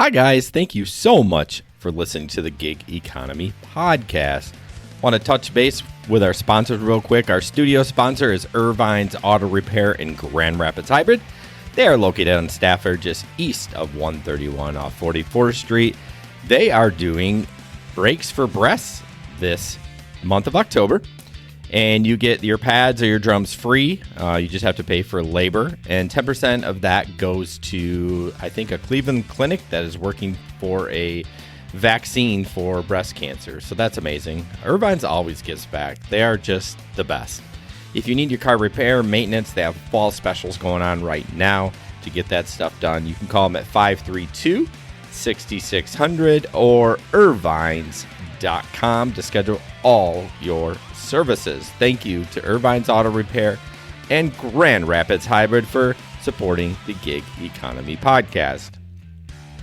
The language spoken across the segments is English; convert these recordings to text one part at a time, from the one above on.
Hi, guys. Thank you so much for listening to the Gig Economy Podcast. Want to touch base with our sponsors real quick. Our studio sponsor is Irvine's Auto Repair in Grand Rapids Hybrid. They are located on Stafford, just east of 131 off 44th Street. They are doing brakes for breasts this month of October. And you get your pads or your drums free. You just have to pay for labor. And 10% of that goes to, I think, a Cleveland clinic that is working for a vaccine for breast cancer. So that's amazing. Irvine's always gives back. They are just the best. If you need your car repair, maintenance, they have fall specials going on right now to get that stuff done. You can call them at 532-6600 or irvines.com to schedule all your services. Thank you to Irvine's Auto Repair and Grand Rapids Hybrid for supporting the Gig Economy Podcast.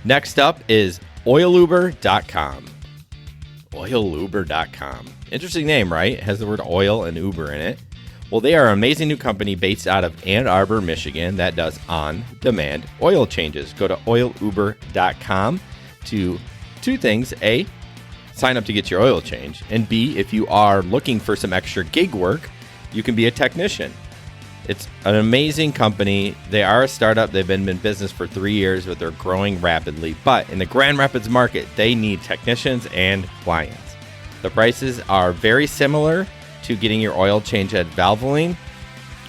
Next up is oiluber.com. Oiluber.com. Interesting name, right? It has the word oil and Uber in it. Well, they are an amazing new company based out of Ann Arbor, Michigan that does on-demand oil changes. Go to oiluber.com to two things. A, sign up to get your oil change. And B, if you are looking for some extra gig work, you can be a technician. It's an amazing company. They are a startup. They've been in business for 3 years, but they're growing rapidly. But in the Grand Rapids market, they need technicians and clients. The prices are very similar to getting your oil change at Valvoline.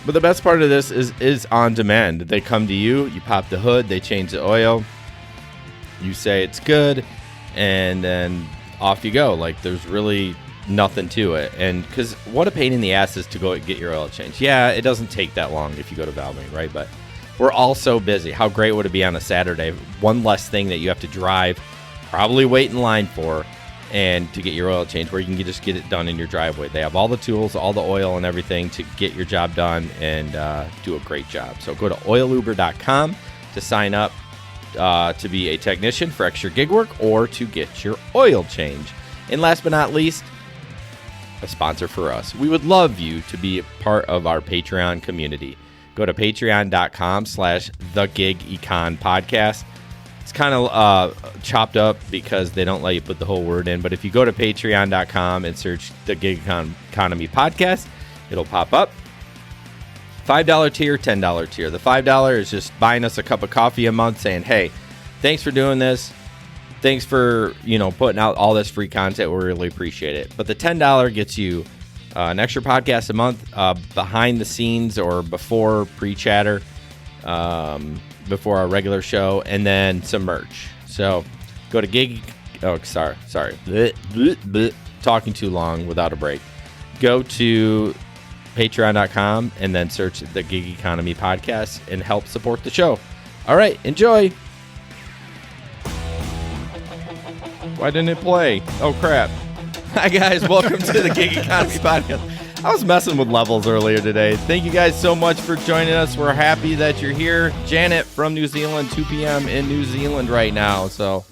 But the best part of this is on demand. They come to you, you pop the hood, they change the oil, you say it's good, and then off you go. Like, there's really nothing to it. And because what a pain in the ass is to go get your oil change. Yeah, it doesn't take that long if you go to Valvoline, right? But we're all so busy. How great would it be on a Saturday? One less thing that you have to drive, probably wait in line for, and to get your oil change, where you can just get it done in your driveway. They have all the tools, all the oil and everything to get your job done and do a great job. So go to oiluber.com to sign up to be a technician for extra gig work or to get your oil change. And last but not least, a sponsor for us. We would love you to be a part of our Patreon community. Go to patreon.com/theGigEconPodcast. It's kind of chopped up because they don't let you put the whole word in. But if you go to patreon.com and search the Gig Economy Podcast, it'll pop up. $5 tier, $10 tier. The $5 is just buying us a cup of coffee a month saying, hey, thanks for doing this. Thanks for, putting out all this free content. We really appreciate it. But the $10 gets you an extra podcast a month, behind the scenes or before pre-chatter, before our regular show, and then some merch. So go to sorry. Bleh, bleh, bleh. Talking too long without a break. Go to patreon.com and then search the Gig Economy Podcast and help support the show. All right, enjoy. Why didn't it play? Oh, crap. Hi, guys. Welcome to the Gig Economy Podcast. I was messing with levels earlier today. Thank you guys so much for joining us. We're happy that you're here. Janet from New Zealand, 2 p.m. in New Zealand right now. So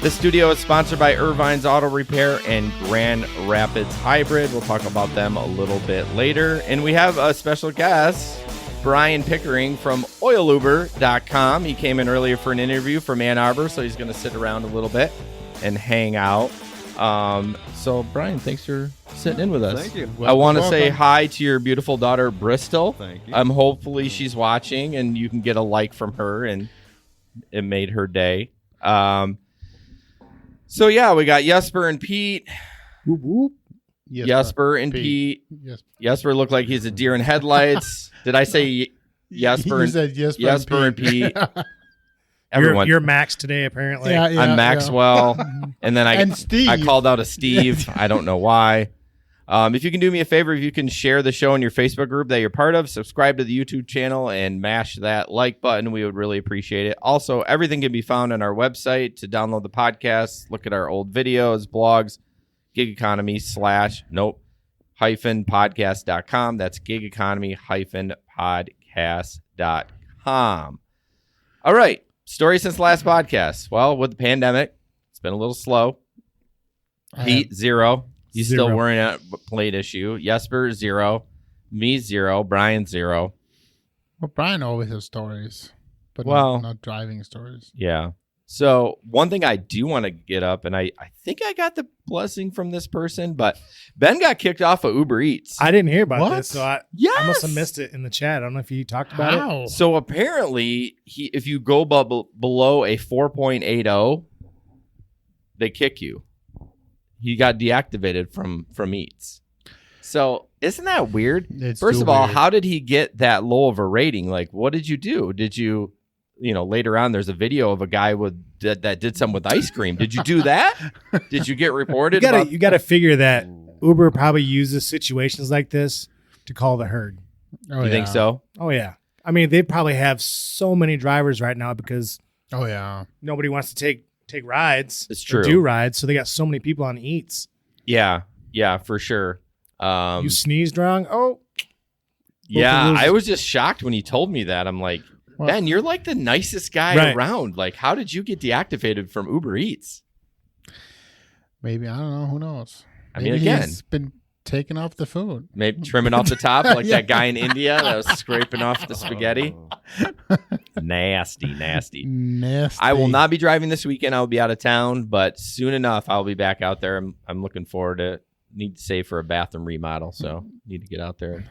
the studio is sponsored by Irvine's Auto Repair and Grand Rapids Hybrid. We'll talk about them a little bit later. And we have a special guest, Brian Pickering from oiluber.com. He came in earlier for an interview from Ann Arbor, so he's going to sit around a little bit and hang out. So Brian, thanks for sitting in with us. Thank you. I want to say hi to your beautiful daughter, Bristol. Thank you. Hopefully she's watching and you can get a like from her, and it made her day. So yeah, we got Jesper and Pete. Whoop, whoop. Jesper and Pete. Jesper looked like he's a deer in headlights. Did I say Jesper? You said Jesper and Pete. Everyone. You're Max today, apparently. Yeah, I'm Maxwell. And then and Steve. I called out a Steve. I don't know why. If you can do me a favor, if you can share the show in your Facebook group that you're part of, subscribe to the YouTube channel, and mash that like button, we would really appreciate it. Also, everything can be found on our website to download the podcast, look at our old videos, blogs, gigeconomy/podcast.com. That's gigeconomy-podcast.com. All right. Story since last podcast. Well, with the pandemic, it's been a little slow. Pete, 0. He's still worrying about a plate issue. Jesper, 0. Me, 0. Brian, 0. Well, Brian always has stories, but well, not driving stories. Yeah. So one thing I do want to get up, and I think I got the blessing from this person, but Ben got kicked off of Uber Eats. I didn't hear about this, so I must have Yes! missed it in the chat. I don't know if you talked about it. So apparently, if you go below a 4.80, they kick you. He got deactivated from Eats. So isn't that weird? First of all, how did he get that low of a rating? Like, what did you do? Did you later on, there's a video of a guy that did something with ice cream. Did you do that? Did you get reported? You got to figure that Uber probably uses situations like this to call the herd. You think so? Oh, yeah. I mean, they probably have so many drivers right now because nobody wants to take rides. It's true. Or do rides, so they got so many people on Eats. Yeah, for sure. You sneezed wrong? Oh. Yeah, I was just shocked when he told me that. I'm like, Ben, you're like the nicest guy around. Like, how did you get deactivated from Uber Eats? Maybe, I don't know. Who knows? Maybe again, he's been taking off the food. Maybe trimming off the top like that guy in India that was scraping off the spaghetti. Nasty. I will not be driving this weekend. I'll be out of town, but soon enough, I'll be back out there. I'm looking forward to it. Need to save for a bathroom remodel, so need to get out there and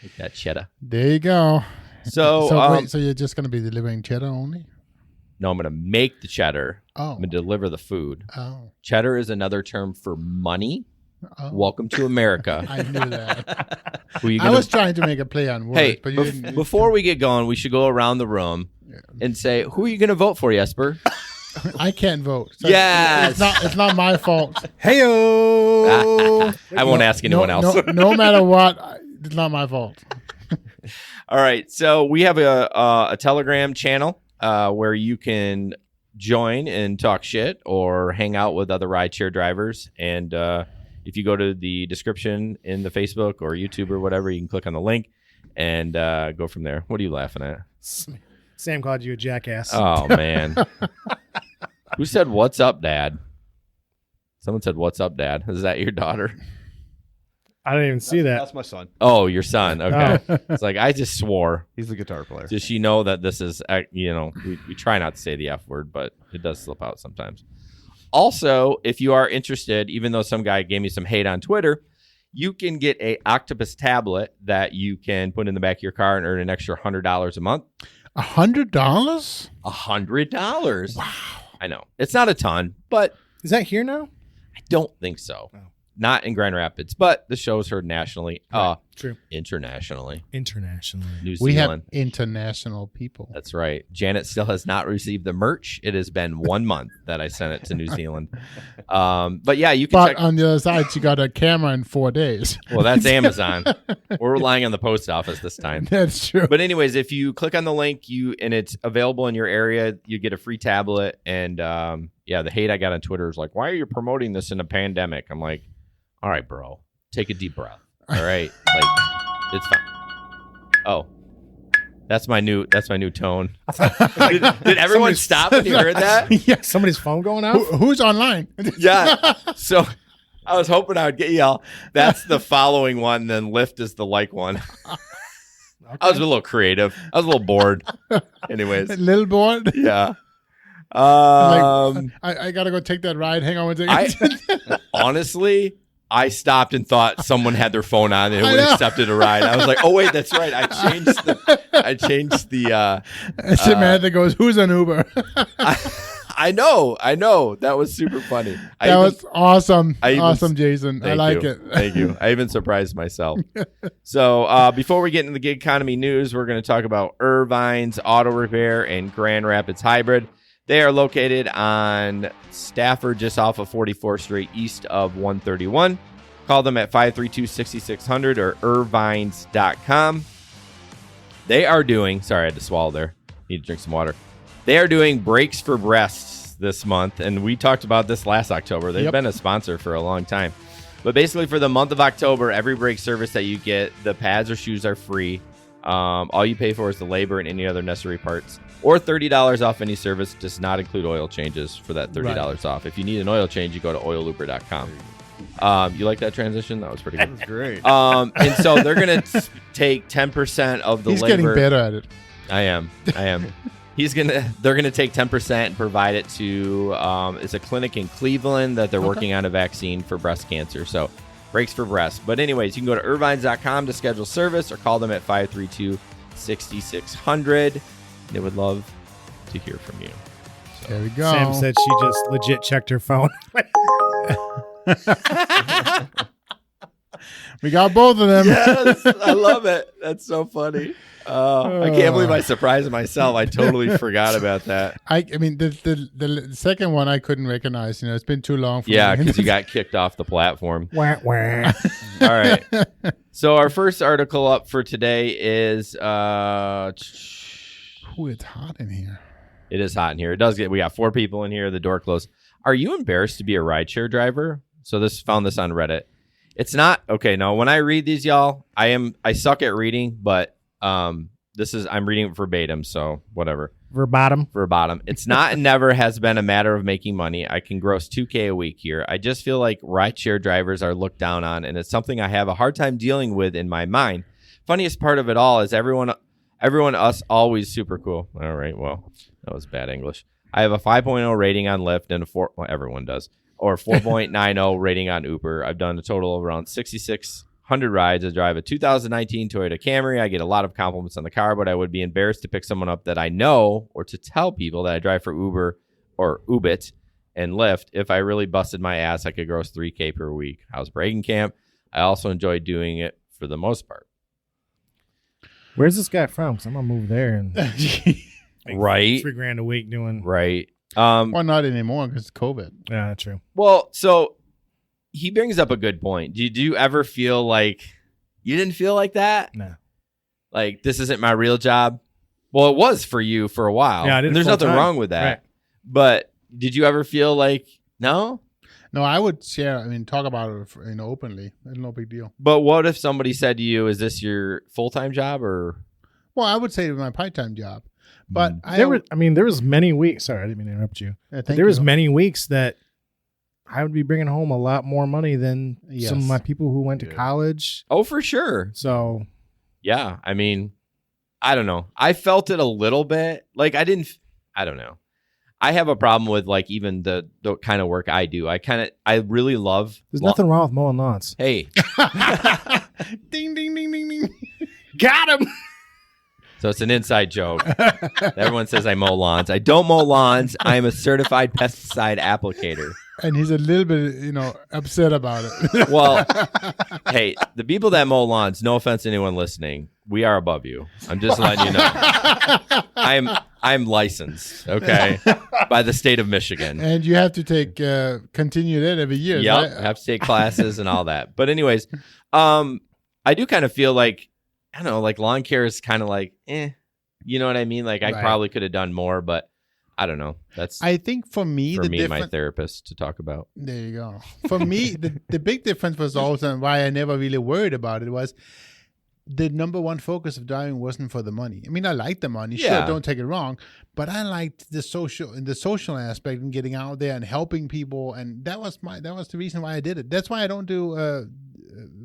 make that cheddar. There you go. So you're just going to be delivering cheddar only? No, I'm going to make the cheddar. Oh. I'm going to deliver the food. Oh. Cheddar is another term for money. Oh. Welcome to America. I knew that. I was trying to make a play on words, hey, but you didn't. Before we get going, we should go around the room and say, who are you going to vote for, Jesper? I can't vote. So yes. It's not my fault. Hey-o! I won't ask anyone else. No matter what, it's not my fault. All right. So we have a Telegram channel where you can join and talk shit or hang out with other rideshare drivers. And if you go to the description in the Facebook or YouTube or whatever, you can click on the link and go from there. What are you laughing at? Sam called you a jackass. Oh, man. Who said, "What's up, Dad"? Someone said, "What's up, Dad"? Is that your daughter? I didn't even see that. That's my son. Oh, your son. Okay. It's like, I just swore. He's the guitar player. Does she know that this is, we try not to say the F word, but it does slip out sometimes. Also, if you are interested, even though some guy gave me some hate on Twitter, you can get a Octopus tablet that you can put in the back of your car and earn an extra $100 a month. $100? $100. Wow. I know. It's not a ton, but. Is that here now? I don't think so. No. Not in Grand Rapids, but the show's heard nationally. True. Internationally. New We Zealand. have international people. That's right. Janet still has not received the merch. It has been 1 month that I sent it to New Zealand. But yeah, you can But check. on the other side, you got a camera in 4 days. Well, that's Amazon. We're relying on the post office this time. That's true. But anyways, if you click on the link, and it's available in your area, you get a free tablet. And the hate I got on Twitter is like, why are you promoting this in a pandemic? I'm like, all right, bro, take a deep breath. All right, like it's fine. Oh, that's my new tone. Did everyone stop when you heard that? Yeah, somebody's phone going out. Who's online? Yeah. So I was hoping I would get y'all. That's the following one. Then Lyft is the like one. Okay. I was a little creative. I was a little bored. Anyways, Little bored. Yeah. I gotta go take that ride. Hang on one second. Honestly, I stopped and thought someone had their phone on and it would have accepted a ride. I was like, oh wait, that's right. I changed the man that goes, who's an Uber? I know. That was super funny. That was awesome. Awesome, Jason. I like it. Thank you. I even surprised myself. So before we get into the gig economy news, we're going to talk about Irvine's Auto Repair and Grand Rapids Hybrid. They are located on Stafford, just off of 44th Street, east of 131. Call them at 532-6600 or irvines.com. They are doing, sorry, I had to swallow there. Need to drink some water. They are doing brakes for breasts this month, and we talked about this last October. They've been a sponsor for a long time. But basically, for the month of October, every brake service that you get, the pads or shoes are free. All you pay for is the labor and any other necessary parts. Or $30 off any service. Does not include oil changes for that $30 off. If you need an oil change, you go to oiluber.com. You like that transition? That was pretty good. That was great. And so they're going to take 10% of the labor. He's getting better at it. I am. They're gonna take 10% and provide it to it's a clinic in Cleveland that they're working on a vaccine for breast cancer. So breaks for breast. But anyways, you can go to irvines.com to schedule service or call them at 532-6600. They would love to hear from you. So. There we go. Sam said she just legit checked her phone. We got both of them. Yes, I love it. That's so funny. I can't believe I surprised myself. I totally forgot about that. I mean, the second one I couldn't recognize. It's been too long for me. Yeah, because you got kicked off the platform. Wah, wah. All right. So our first article up for today is... it's hot in here. It is hot in here. We got 4 people in here. The door closed. Are you embarrassed to be a rideshare driver? So found this on Reddit. It's not okay. No, when I read these, y'all, I suck at reading, but I'm reading it verbatim, so whatever. Verbatim. It's not and never has been a matter of making money. I can gross $2,000 a week here. I just feel like rideshare drivers are looked down on, and it's something I have a hard time dealing with in my mind. Funniest part of it all is everyone us always super cool. All right, well, that was bad English. I have a 5.0 rating on Lyft and everyone does. Or 4.90 rating on Uber. I've done a total of around 6,600 rides. I drive a 2019 Toyota Camry. I get a lot of compliments on the car, but I would be embarrassed to pick someone up that I know or to tell people that I drive for Uber or Ubit and Lyft. If I really busted my ass, I could gross $3,000 per week. How's Breaking Camp? I also enjoy doing it for the most part. Where's this guy from? Because I'm going to move there. And right. $3,000 a week doing. Right. Well, not anymore because COVID. Yeah, true. Well, so he brings up a good point. Did you ever feel like you didn't feel like that? No. Like, this isn't my real job? Well, it was for you for a while. Yeah, I did. And there's nothing wrong with that. Right. But did you ever feel like, no? No, I would share. I mean, talk about it openly. It's no big deal. But what if somebody said to you, is this your full-time job or? Well, I would say it was my part-time job. But there was many weeks. Sorry, I didn't mean to interrupt you. There was many weeks that I would be bringing home a lot more money than some of my people who went to college. Oh, for sure. So, yeah, I mean, I don't know. I felt it a little bit. Like I don't know. I have a problem with like even the kind of work I do. I really love. There's nothing wrong with mowing lawns. Hey. Ding, ding, ding, ding, ding. Got him. So it's an inside joke. Everyone says I mow lawns. I don't mow lawns. I'm a certified pesticide applicator. And he's a little bit, upset about it. Well, hey, the people that mow lawns, no offense to anyone listening, we are above you. I'm just letting you know. I'm licensed, okay, by the state of Michigan. And you have to take continue that every year. Yep, right? I have to take classes and all that. But anyways, I do kind of feel like, I don't know, like lawn care is kind of like, you know what I mean? Like I probably could have done more, but I don't know. I think for me, and my therapist to talk about. There you go. For me, the big difference was also why I never really worried about it was the number one focus of driving wasn't for the money. I mean, I liked the money. Yeah. Sure, don't take it wrong, but I liked the social aspect and getting out there and helping people, and that was the reason why I did it. That's why I don't do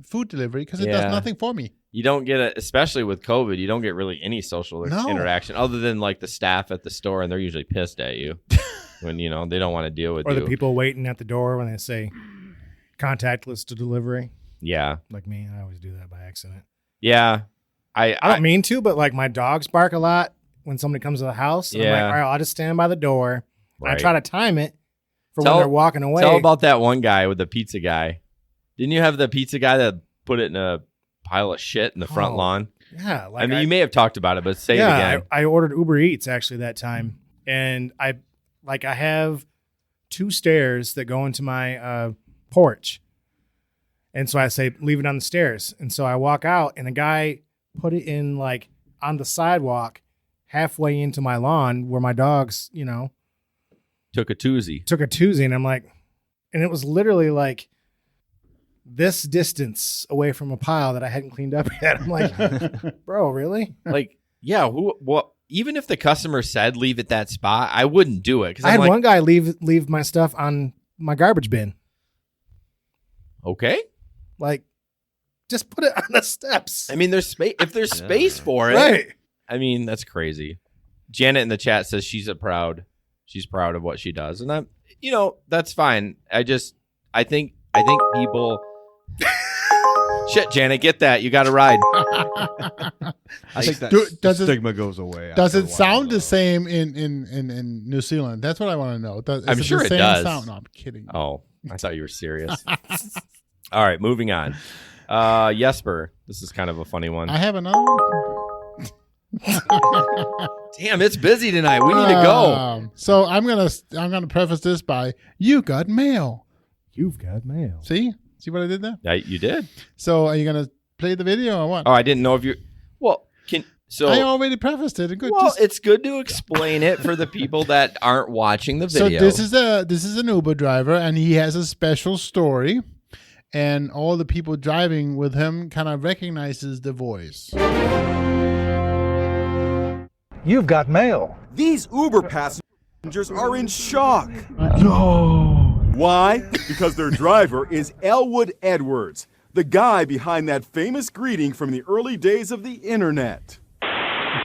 food delivery because it does nothing for me. You don't get it, especially with COVID. You don't get really any social interaction other than like the staff at the store, and they're usually pissed at you when they don't want to deal with you. Or the people waiting at the door when they say contactless to delivery. Yeah, like me, I always do that by accident. Yeah, I don't mean to, but like my dogs bark a lot when somebody comes to the house. And I'm like, all right, I'll just stand by the door. Right. I try to time it for when they're walking away. Tell about that one guy with the pizza guy. Didn't you have the pizza guy that put it in a pile of shit in the front lawn? Yeah. Like I mean, you may have talked about it, but say it again. I ordered Uber Eats actually that time. And I have 2 stairs that go into my porch. And so I say, leave it on the stairs. And so I walk out and a guy put it in like on the sidewalk halfway into my lawn where my dogs, took a toozy. And I'm like, and it was literally like this distance away from a pile that I hadn't cleaned up yet. I'm like, bro, really? Like, yeah, even if the customer said leave at that spot, I wouldn't do it. I had one guy leave my stuff on my garbage bin. Okay. Like, just put it on the steps. I mean, there's space. If there's space for it, right? I mean, that's crazy. Janet in the chat says she's proud of what she does, and I'm, that's fine. I think people. Shit, Janet, get that. You got to ride. I think that stigma goes away. Does it sound the same in New Zealand? That's what I want to know. I'm sure it does. Sound? No, I'm kidding. Oh, I thought you were serious. All right, moving on. Jesper, this is kind of a funny one. I have another one. Damn, it's busy tonight. We need to go. So I'm gonna preface this by you got mail. You've got mail. See what I did there? Yeah, you did. So are you gonna play the video or what? Oh, I didn't know if you. Well, I already prefaced it. Good. Well, it's good to explain it for the people that aren't watching the video. So this is an Uber driver, and he has a special story, and all the people driving with him kind of recognizes the voice. You've got mail. These Uber passengers are in shock. No. Why? Because their driver is Elwood Edwards, the guy behind that famous greeting from the early days of the internet.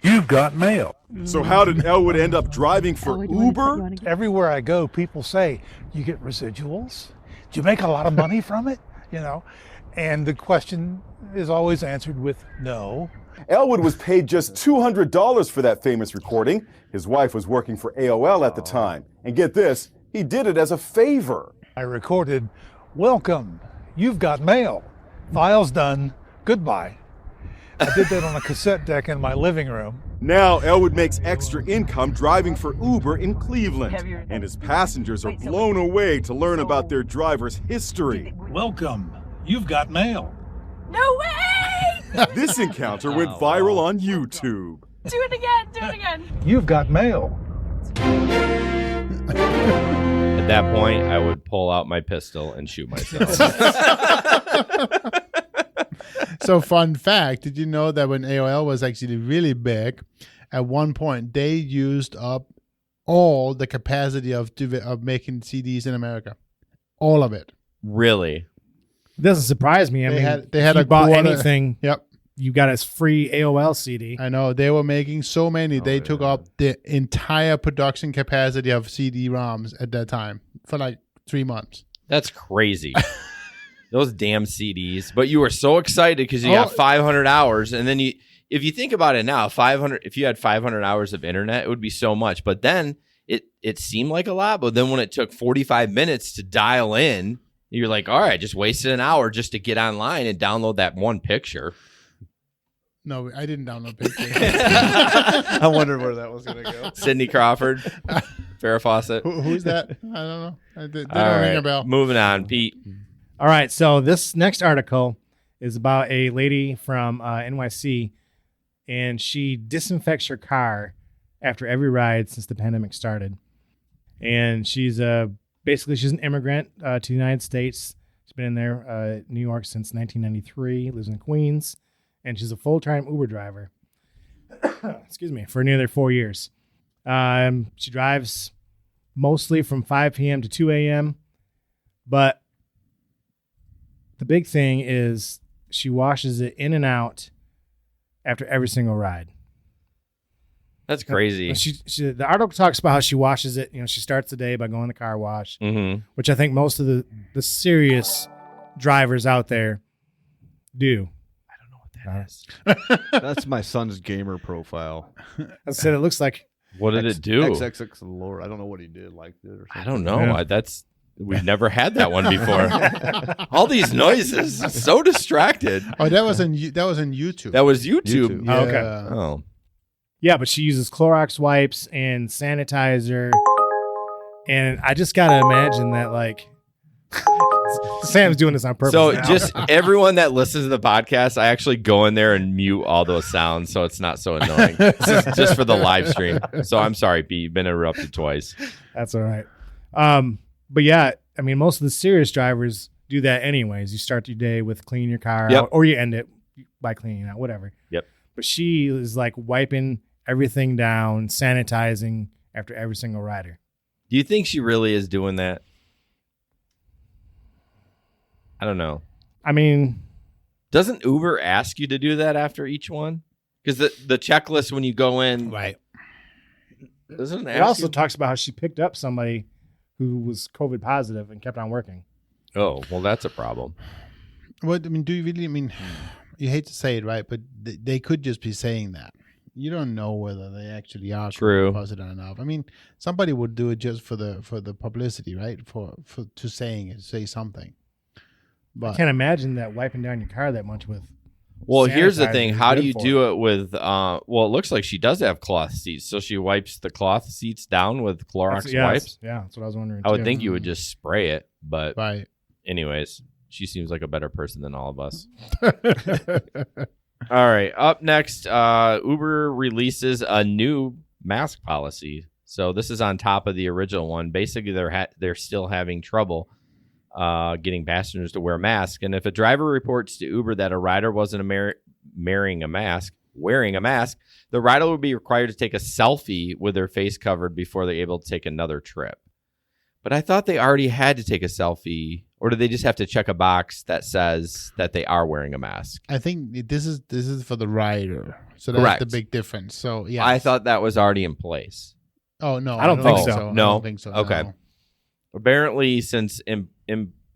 You've got mail. So how did Elwood end up driving for Uber? Everywhere I go, people say, you get residuals? Do you make a lot of money from it? And the question is always answered with no. Elwood was paid just $200 for that famous recording. His wife was working for AOL at the time. And get this, he did it as a favor. I recorded, welcome, you've got mail. File's done, goodbye. I did that on a cassette deck in my living room. Now Elwood makes extra income driving for Uber in Cleveland. And his passengers are blown away to learn about their driver's history. Welcome, you've got mail. No way! This encounter went viral on YouTube. Do it again. You've got mail. At that point, I would pull out my pistol and shoot myself. So, fun fact, did you know that when AOL was actually really big, at one point they used up all the capacity of making CDs in America? All of it. Really? It doesn't surprise me. They had if you bought anything. Yep. You got a free AOL CD. I know. They were making so many. They took up the entire production capacity of CD-ROMs at that time for like 3 months. That's crazy. Those damn CDs. But you were so excited because you got 500 hours. And then if you think about it now, 500. If you had 500 hours of internet, it would be so much. But then it seemed like a lot. But then when it took 45 minutes to dial in, you're like, all right, just wasted an hour just to get online and download that one picture. No, I didn't download pictures. I wondered where that was going to go. Sidney Crawford, Farrah Fawcett. Who's that? I don't know. They All don't ring right, a bell. moving on, Pete. All right, so this next article is about a lady from NYC, and she disinfects her car after every ride since the pandemic started. And she's basically she's an immigrant to the United States. She's been in there, New York, since 1993. Lives in Queens, and she's a full-time Uber driver. Excuse me, for nearly 4 years. She drives mostly from 5 p.m. to 2 a.m., but the big thing is she washes it in and out after every single ride. That's crazy. The article talks about how she washes it. She starts the day by going to the car wash, which I think most of the serious drivers out there do. I don't know what that is. That's my son's gamer profile. I said it looks like. What did it do? XXX Lord. I don't know what he did. Liked it or something. I don't know. Yeah. We've never had that one before. All these noises. So distracted. Oh, that was in YouTube. That was YouTube. Yeah. Oh, okay. Oh. Yeah, but she uses Clorox wipes and sanitizer. And I just got to imagine that, like, Sam's doing this on purpose. So now. just everyone that listens to the podcast, I actually go in there and mute all those sounds so it's not so annoying. This is just for the live stream. So I'm sorry, Pete. You've been interrupted twice. That's all right. But yeah, I mean, most of the serious drivers do that anyways. You start your day with cleaning your car out, or you end it by cleaning out, whatever. Yep. But she is like wiping everything down, sanitizing after every single rider. Do you think she really is doing that? I don't know. I mean, doesn't Uber ask you to do that after each one? Because the checklist when you go in, right? It also talks about how she picked up somebody who was COVID positive and kept on working. Oh, well, that's a problem. What I mean, do you really? I mean, you hate to say it, right? But they could just be saying that. You don't know whether they actually are True. positive enough. I mean, somebody would do it just for the publicity, right? For to say something. But I can't imagine that wiping down your car that much with. Well, here's the sanitizer thing. is How do good you for do it with, well, it looks like she does have cloth seats. So she wipes the cloth seats down with Clorox wipes. Yeah, that's what I was wondering. I would too. think you would just spray it. But right. anyways, she seems like a better person than all of us. All right. Up next, Uber releases a new mask policy. So this is on top of the original one. Basically, they're still having trouble getting passengers to wear masks. And if a driver reports to Uber that a rider wasn't wearing a mask, the rider will be required to take a selfie with their face covered before they're able to take another trip. But I thought they already had to take a selfie, or do they just have to check a box that says that they are wearing a mask? I think this is for the rider, so that's Correct. the big difference. So yeah, I thought that was already in place. Oh no, I don't think so. I No? don't think so. Okay. no. Apparently, since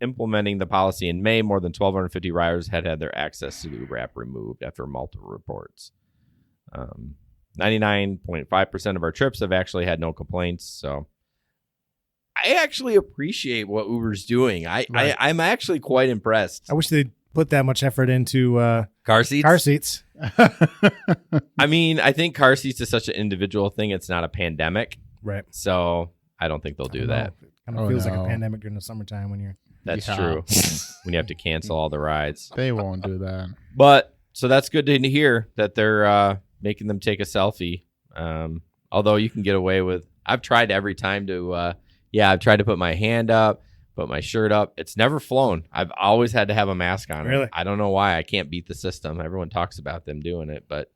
implementing the policy in May, more than 1,250 riders had their access to the Uber app removed after multiple reports. 99.5% of our trips have actually had no complaints. So I actually appreciate what Uber's doing. I'm actually quite impressed. I wish they'd put that much effort into Car seats? car seats. I mean, I think car seats is such an individual thing. It's not a pandemic. Right. So I don't think they'll do that. It kind of feels like a pandemic during the summertime when you're. That's Yeah. true. When you have to cancel all the rides. They won't do that. But so that's good to hear that they're making them take a selfie. Although you can get away with, I've tried every time to, I've tried to put my hand up, put my shirt up. It's never flown. I've always had to have a mask on. Really? I don't know why. I can't beat the system. Everyone talks about them doing it, but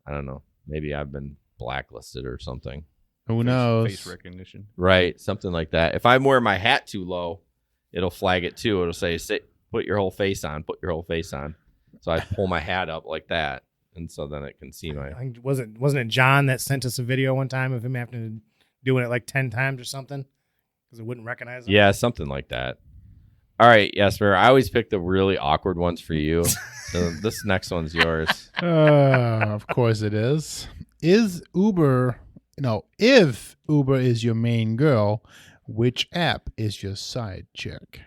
I don't know. Maybe I've been blacklisted or something. Who knows? Face recognition. Right. Something like that. If I'm wearing my hat too low, it'll flag it too. It'll say, put your whole face on, put your whole face on. So I pull my hat up like that. And so then it can see my. I think wasn't it John that sent us a video one time of him having to doing it like 10 times or something because it wouldn't recognize him? Yeah, something like that. All right, Jesper. I always pick the really awkward ones for you. So this next one's yours. Of course it is. If Uber is your main girl, which app is your side chick?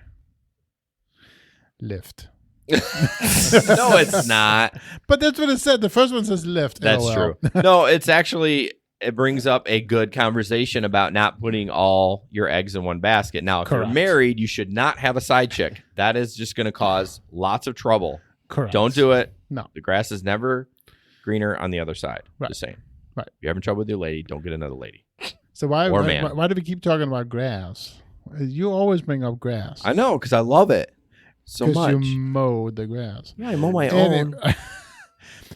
Lyft. No, it's not. But that's what it said. The first one says Lyft. That's LOL. true. No, it's actually, it brings up a good conversation about not putting all your eggs in one basket. Now, if Correct. you're married, you should not have a side chick. That is just going to cause lots of trouble. Correct. Don't do it. No. The grass is never greener on the other side. Right. Just saying. Right. If you're having trouble with your lady, don't get another lady. So why Or man. do we keep talking about grass? You always bring up grass. I know, because I love it so much. Because you mowed the grass. Yeah, I mow my And own.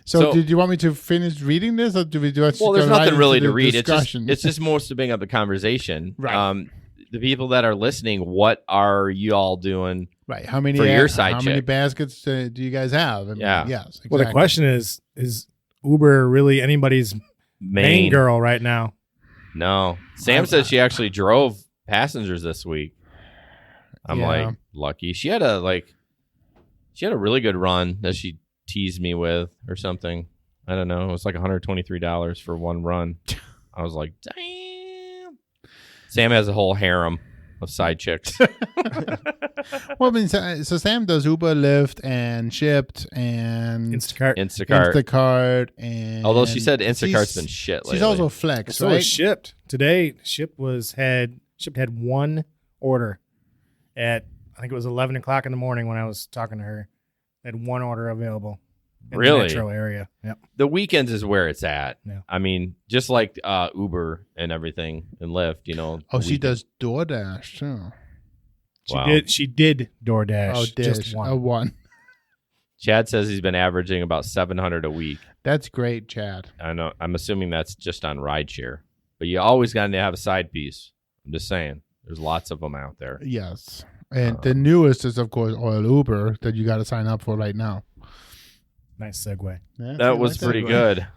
So did you want me to finish reading this, or do we do it? Well, there's nothing really to read. Discussion? It's just more to bring up the conversation. Right. The people that are listening, what are you all doing? Right. How many for your side How many chick? baskets do you guys have? I mean, Yeah. Yes. Exactly. Well, the question is Uber really anybody's main girl right now? No. Sam said she actually drove passengers this week. I'm Yeah. like, lucky. She had a really good run that she teased me with or something. I don't know. It was like $123 for one run. I was like, damn. Sam has a whole harem of side chicks. Well, I mean, so Sam does Uber, Lyft, and Shipped, and Instacart. and Although she said Instacart's been shit lately. She's also Flex, So right? is Shipped. Today, Shipped had one order at, I think it was 11 o'clock in the morning when I was talking to her. They had one order available in Really? the metro area. Yep. The weekends is where it's at. Yeah. I mean, just like Uber and everything and Lyft, you know. Oh, the she does DoorDash too. Wow. She did DoorDash. Oh, just one. one. Chad says he's been averaging about 700 a week. That's great, Chad. I know. I'm assuming that's just on rideshare. But you always got to have a side piece. I'm just saying. There's lots of them out there. Yes. And the newest is, of course, Oil Uber that you got to sign up for right now. Nice segue. Yeah, That was nice pretty segue. good.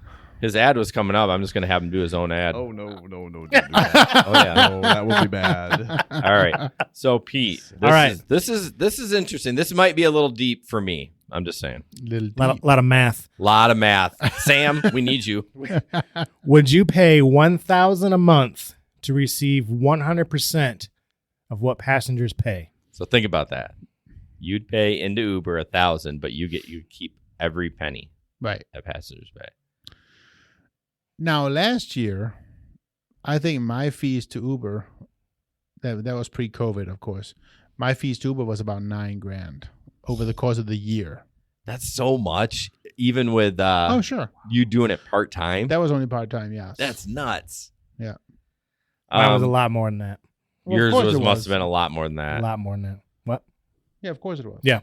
His ad was coming up. I'm just going to have him do his own ad. Oh, no. Don't do that. Oh, yeah. No, that would be bad. All right. So, Pete, this is interesting. This might be a little deep for me. I'm just saying. Lot of math. Lot of math. Sam, we need you. Would you pay $1,000 a month to receive 100% of what passengers pay? So think about that. You'd pay into Uber $1,000, but you keep every penny Right. that passengers pay. Now, last year, I think my fees to Uber, that was pre-COVID, of course. My fees to Uber was about $9,000 over the course of the year. That's so much, even with Oh, sure. you doing it part-time. That was only part-time, yes. That's nuts. Yeah. Mine was a lot more than that. Well, of Yours course it must have been a lot more than that. A lot more than that. What? Yeah, of course it was. Yeah.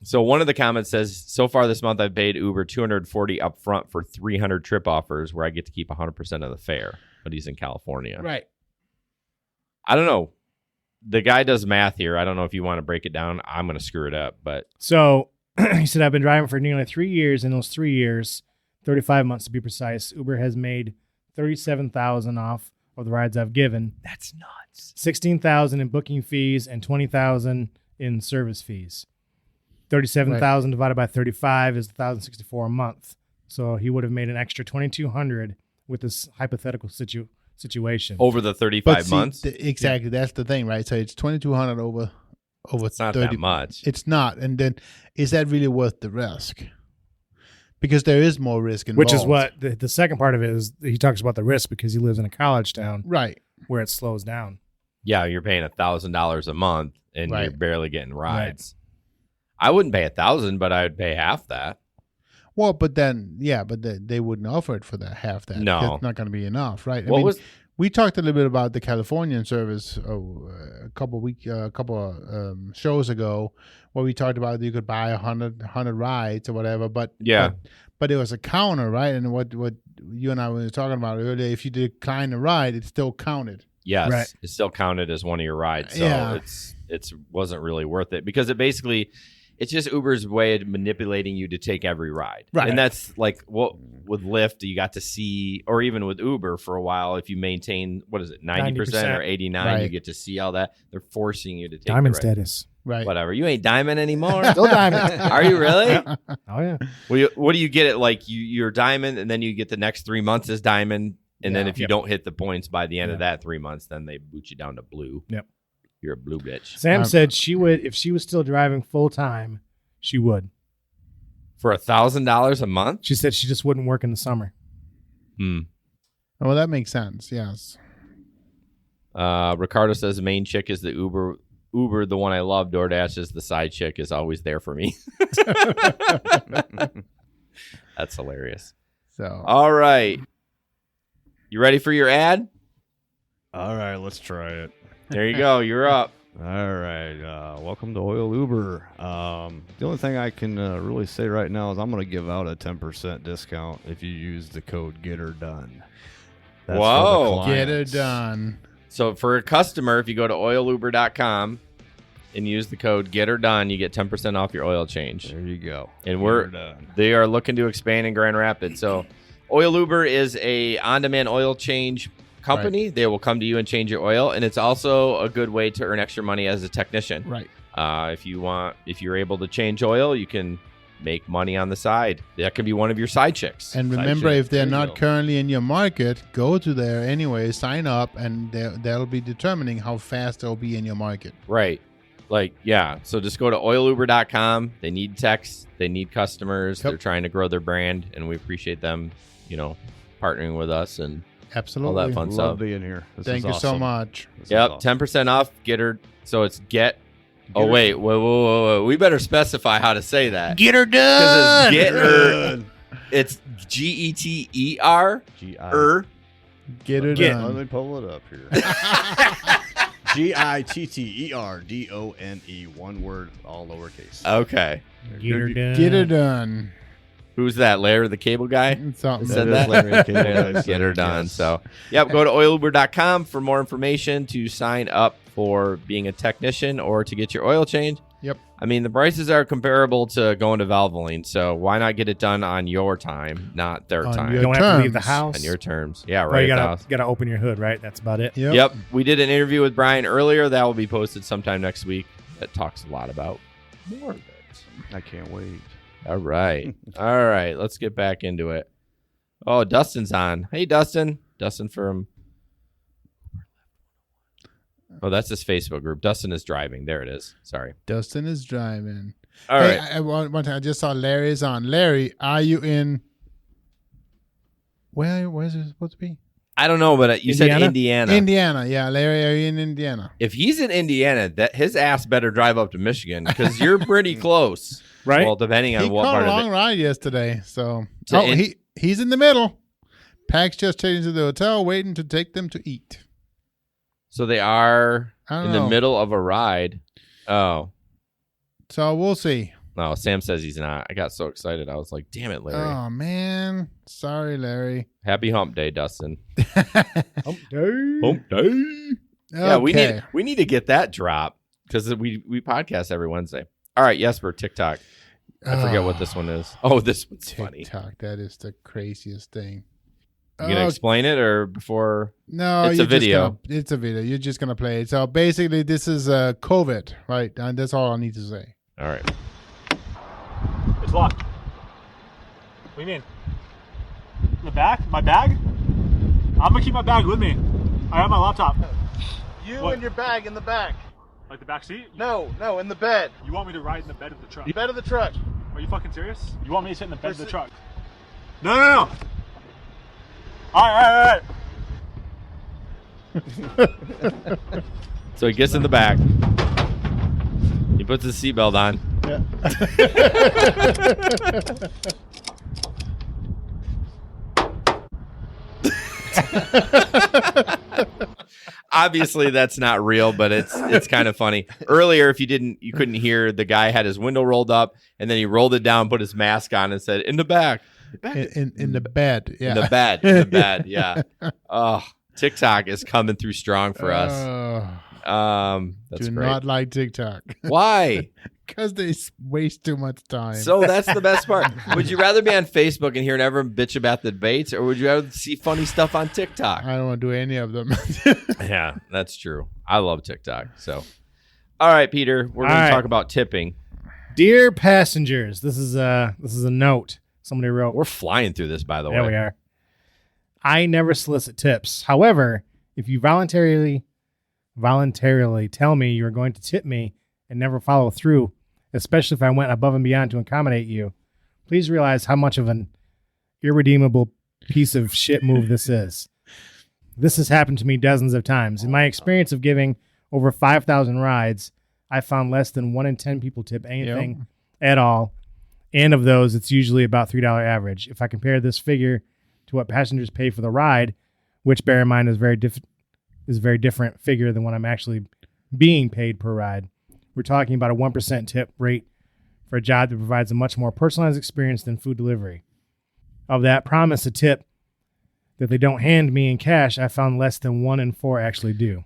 So one of the comments says, so far this month I've paid Uber $240 up front for 300 trip offers where I get to keep 100% of the fare, but he's in California. Right. I don't know. The guy does math here. I don't know if you want to break it down. I'm going to screw it up, but So he said, I've been driving for nearly 3 years. In those 3 years, 35 months to be precise, Uber has made $37,000 off of the rides I've given. that's nuts. $16,000 in booking fees and $20,000 in service fees. 37,000 divided by 35 is 1,064 a month. So he would have made an extra 2,200 with this hypothetical situation. Over the 35 months? Exactly. That's the thing, right? So it's 2,200 over It's not 30. that much. It's not. And then is that really worth the risk? Because there is more risk involved. Which is what the second part of it is. He talks about the risk because he lives in a college town Right. where it slows down. Yeah, you're paying $1,000 a month and Right. you're barely getting rides. I wouldn't pay $1,000, but I would pay half that. Well, but then, they wouldn't offer it for that half that. No. That's not going to be enough, right? We talked a little bit about the Californian service a couple shows ago, where we talked about you could buy 100 rides or whatever, but it was a counter, right? And what you and I were talking about earlier, if you decline a ride, it still counted. Yes, Right. it's still counted as one of your rides, so Yeah. it's wasn't really worth it because it's just Uber's way of manipulating you to take every ride. Right. And that's like what with Lyft you got to see, or even with Uber for a while, if you maintain, 90% or 89, Right. you get to see all that. They're forcing you to take Diamond the ride. status. Right. Whatever. You ain't diamond anymore. Still diamond. Are you really? Oh, yeah. What do you get it like? You're diamond, and then you get the next 3 months as diamond, and then if you don't hit the points by the end of that 3 months, then they boot you down to blue. Yep. You're a blue bitch. Sam said she would, if she was still driving full time, she would. For $1,000 a month? She said she just wouldn't work in the summer. Well, that makes sense. Yes. Ricardo says the main chick is the Uber, the one I love. DoorDash is the side chick, is always there for me. That's hilarious. So. All right. You ready for your ad? All right, let's try it. There you go. You're up. All right. Welcome to Oil Uber. The only thing I can really say right now is I'm going to give out a 10% discount if you use the code GETHERDONE. That's Whoa. Get her done. So for a customer, if you go to oiluber.com and use the code GETHERDONE, you get 10% off your oil change. There you go. And they are looking to expand in Grand Rapids. So Oil Uber is a on-demand oil change company. Right. They will come to you and change your oil, and it's also a good way to earn extra money as a technician. Right. If you're able to change oil, you can make money on the side. That can be one of your side chicks. And remember, if they're not currently in your market, go to there anyway, sign up, and they'll be determining how fast they'll be in your market. Right. So just go to oiluber.com. They need techs. They need customers. Yep. They're trying to grow their brand, and we appreciate them, partnering with us and absolutely all that fun stuff. Love being here. Thank you so much. Yep, awesome. 10% off. Get her. So it's get. Oh wait, whoa! We better specify how to say that. Get her done. Get her. It's GETER. Get her done. Let me pull it up here. GITTERDONE. One word, all lowercase. Okay. Get her done. Get her done. Who's that? Larry the Cable Guy? Something. Said that? Larry the Cable Guy. Get her done. Yes. So, go to oiluber.com for more information to sign up for being a technician or to get your oil change. Yep. I mean, the prices are comparable to going to Valvoline, so why not get it done on your time, not their On time? You your don't have to leave the terms. house. On your terms. Yeah, Right, right. you at the house. gotta open your hood, right? That's about it. Yep. We did an interview with Brian earlier. That will be posted sometime next week. That talks a lot about more of it. I can't wait. All right. All right. Let's get back into it. Oh, Dustin's on. Hey, Dustin. Dustin from... Oh, that's his Facebook group. Dustin is driving. There it is. Sorry. Dustin is driving. All Hey, right. one time I just saw Larry's on. Larry, are you in? Where is it supposed to be? I don't know, but you said Indiana. Indiana, yeah. Larry, are you in Indiana? If he's in Indiana, that his ass better drive up to Michigan because you're pretty close. Right? Well, depending on He what caught part a of long it. ride yesterday, so To he's in the middle. Pack's just heading to the hotel, waiting to take them to eat. So they are I don't in know. the middle of a ride. Oh. So we'll see. No, Sam says he's not. I got so excited. I was like, damn it, Larry. Oh man, sorry, Larry. Happy hump day, Dustin. Hump day. Hump day. Yeah, Okay. we need to get that drop because we podcast every Wednesday. All right, Jesper, TikTok. I forget what this one is. Oh, this one's funny. TikTok. That is the craziest thing. You gonna explain it or before? No, It's a video. It's a video. You're just gonna play it. So basically, this is COVID, right? And that's all I need to say. All right. It's locked. What do you mean? The bag? My bag? I'm gonna keep my bag with me. I have my laptop. You What? and your bag in the back. Like the back seat? No, in the bed. You want me to ride in the bed of the truck? The bed of the truck. Are you fucking serious? You want me to sit in the bed of the Sit- truck? No. All right. So he gets in the back. He puts his seatbelt on. Obviously that's not real, but it's kind of funny. Earlier, if you couldn't hear, the guy had his window rolled up and then he rolled it down, put his mask on, and said, "In the back, In the bed. Yeah. in the bed." Yeah. Oh, TikTok is coming through strong for us. That's Do great. not like TikTok Why? because they waste too much time. So that's the best part. Would you rather be on Facebook and hear everyone bitch about the debates, or would you rather see funny stuff on TikTok? I don't want to do any of them. Yeah, that's true. I love TikTok. So, all right, Peter, we're going All to right. talk about tipping. Dear passengers, this is a note somebody wrote. We're flying through this, by the There way. we are. I never solicit tips. However, if you voluntarily tell me you're going to tip me and never follow through, especially if I went above and beyond to accommodate you, please realize how much of an irredeemable piece of shit move this is. This has happened to me dozens of times. In my experience of giving over 5,000 rides, I found less than 1 in 10 people tip anything at all. And of those, it's usually about $3 average. If I compare this figure to what passengers pay for the ride, which bear in mind is a very different figure than what I'm actually being paid per ride. We're talking about a 1% tip rate for a job that provides a much more personalized experience than food delivery. Of that promise a tip that they don't hand me in cash, I found less than 1 in 4 actually do.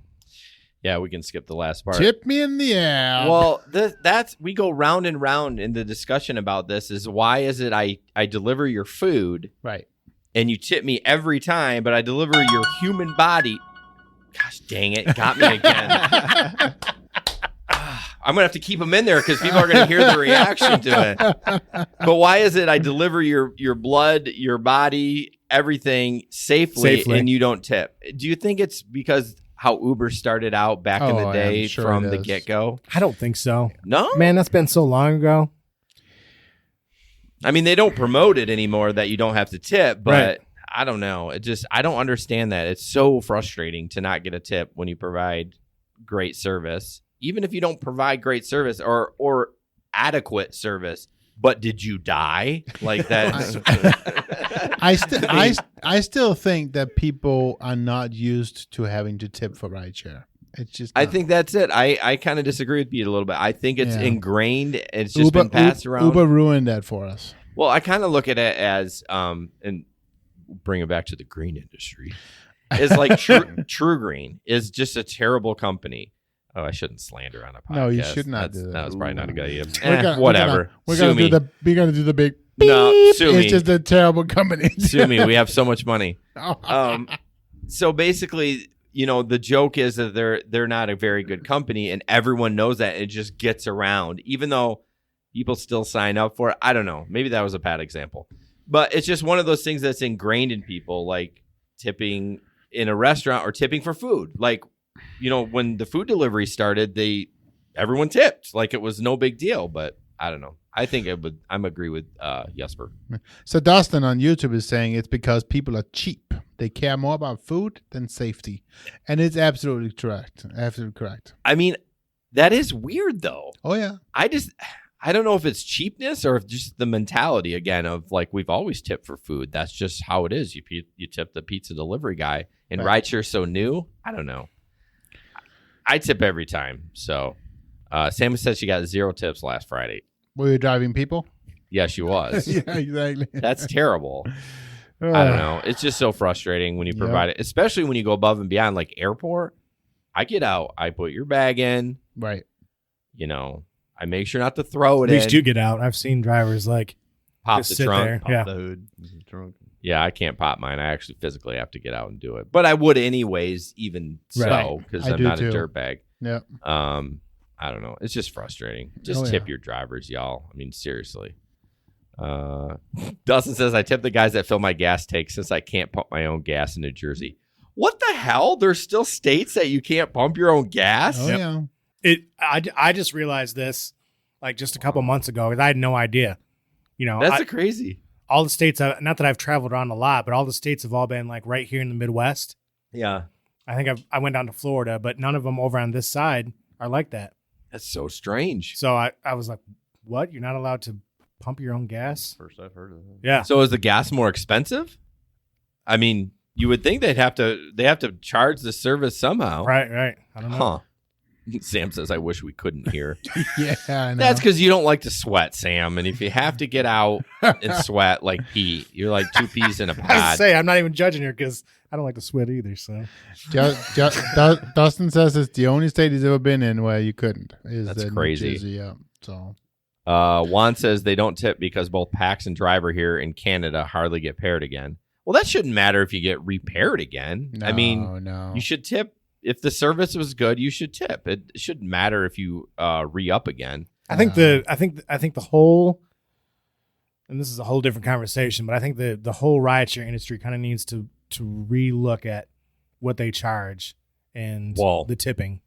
Yeah, we can skip the last part. Tip me in the air. Well, that's we go round and round in the discussion about this. Is why is it I deliver your food right. and you tip me every time, but I deliver your human body. Gosh dang it, got me again. I'm gonna have to keep them in there because people are gonna hear the reaction to it. But why is it I deliver your blood, your body, everything safely, and you don't tip? Do you think it's because how Uber started out back in the day sure from it the is. get-go? I don't think so. No? Man, that's been so long ago. I mean, they don't promote it anymore that you don't have to tip, but Right. I don't know. I don't understand that. It's so frustrating to not get a tip when you provide great service. Even if you don't provide great service or adequate service, but did you die? Like that. I still think that people are not used to having to tip for rideshare. It's just I not. think that's it. I kind of disagree with Pete a little bit. I think it's Yeah. ingrained. It's just been passed around. Uber ruined that for us. Well, I kind of look at it as, and bring it back to the green industry, is like True Green is just a terrible company. Oh, I shouldn't slander on a podcast. No, you should not do that. That was probably not a good idea. Whatever. We're gonna do the big. No, beep. sue me. It's just a terrible company. Sue me. We have so much money. So basically, the joke is that they're not a very good company, and everyone knows that. And it just gets around, even though people still sign up for it. I don't know. Maybe that was a bad example, but it's just one of those things that's ingrained in people, like tipping in a restaurant or tipping for food. Like, when the food delivery started, everyone tipped like it was no big deal. But I don't know. I think I'm agree with Jesper. So Dustin on YouTube is saying it's because people are cheap. They care more about food than safety, and it's absolutely correct. Absolutely correct. I mean, that is weird though. Oh yeah. I don't know if it's cheapness or if just the mentality again of like we've always tipped for food. That's just how it is. You tip the pizza delivery guy, and rideshare's so new. I don't know. I tip every time. So Sam said she got 0 tips last Friday. Were you driving people? Yeah, she was. Yeah, exactly. That's terrible. I don't know. It's just so frustrating when you provide it, especially when you go above and beyond, like airport. I get out. I put your bag in. Right. I make sure not to throw it in. At least you get out. I've seen drivers like pop just the sit trunk. there. Pop the hood. The trunk. Yeah, I can't pop mine. I actually physically have to get out and do it. But I would anyways, even so, because I'm not a dirtbag. Yeah. I don't know. It's just frustrating. Just tip your drivers, y'all. I mean, seriously. Dustin says, I tip the guys that fill my gas tank since I can't pump my own gas in New Jersey. What the hell? There's still states that you can't pump your own gas? Oh, yeah. I just realized this like just a couple months ago because I had no idea. That's crazy. All the states, not that I've traveled around a lot, but all the states have all been like right here in the Midwest. Yeah. I think I went down to Florida, but none of them over on this side are like that. That's so strange. So I was like, what? You're not allowed to pump your own gas? First I've heard of that. Yeah. So is the gas more expensive? I mean, you would think they have to charge the service somehow. Right. I don't know. Huh. Sam says, I wish we couldn't hear. Yeah, I know. That's because you don't like to sweat, Sam. And if you have to get out and sweat like Pete, you're like 2 peas in a I was pod. say I'm not even judging her because I don't like to sweat either. So Dustin says it's the only state he's ever been in where you couldn't. That's crazy. New Jersey, yeah. So Juan says they don't tip because both Pax and Driver here in Canada hardly get paired again. Well, that shouldn't matter if you get repaired again. No. You should tip. If the service was good, you should tip. It shouldn't matter if you re-up again. I think the whole, and this is a whole different conversation, but I think the whole rideshare industry kind of needs to re-look at what they charge and the tipping.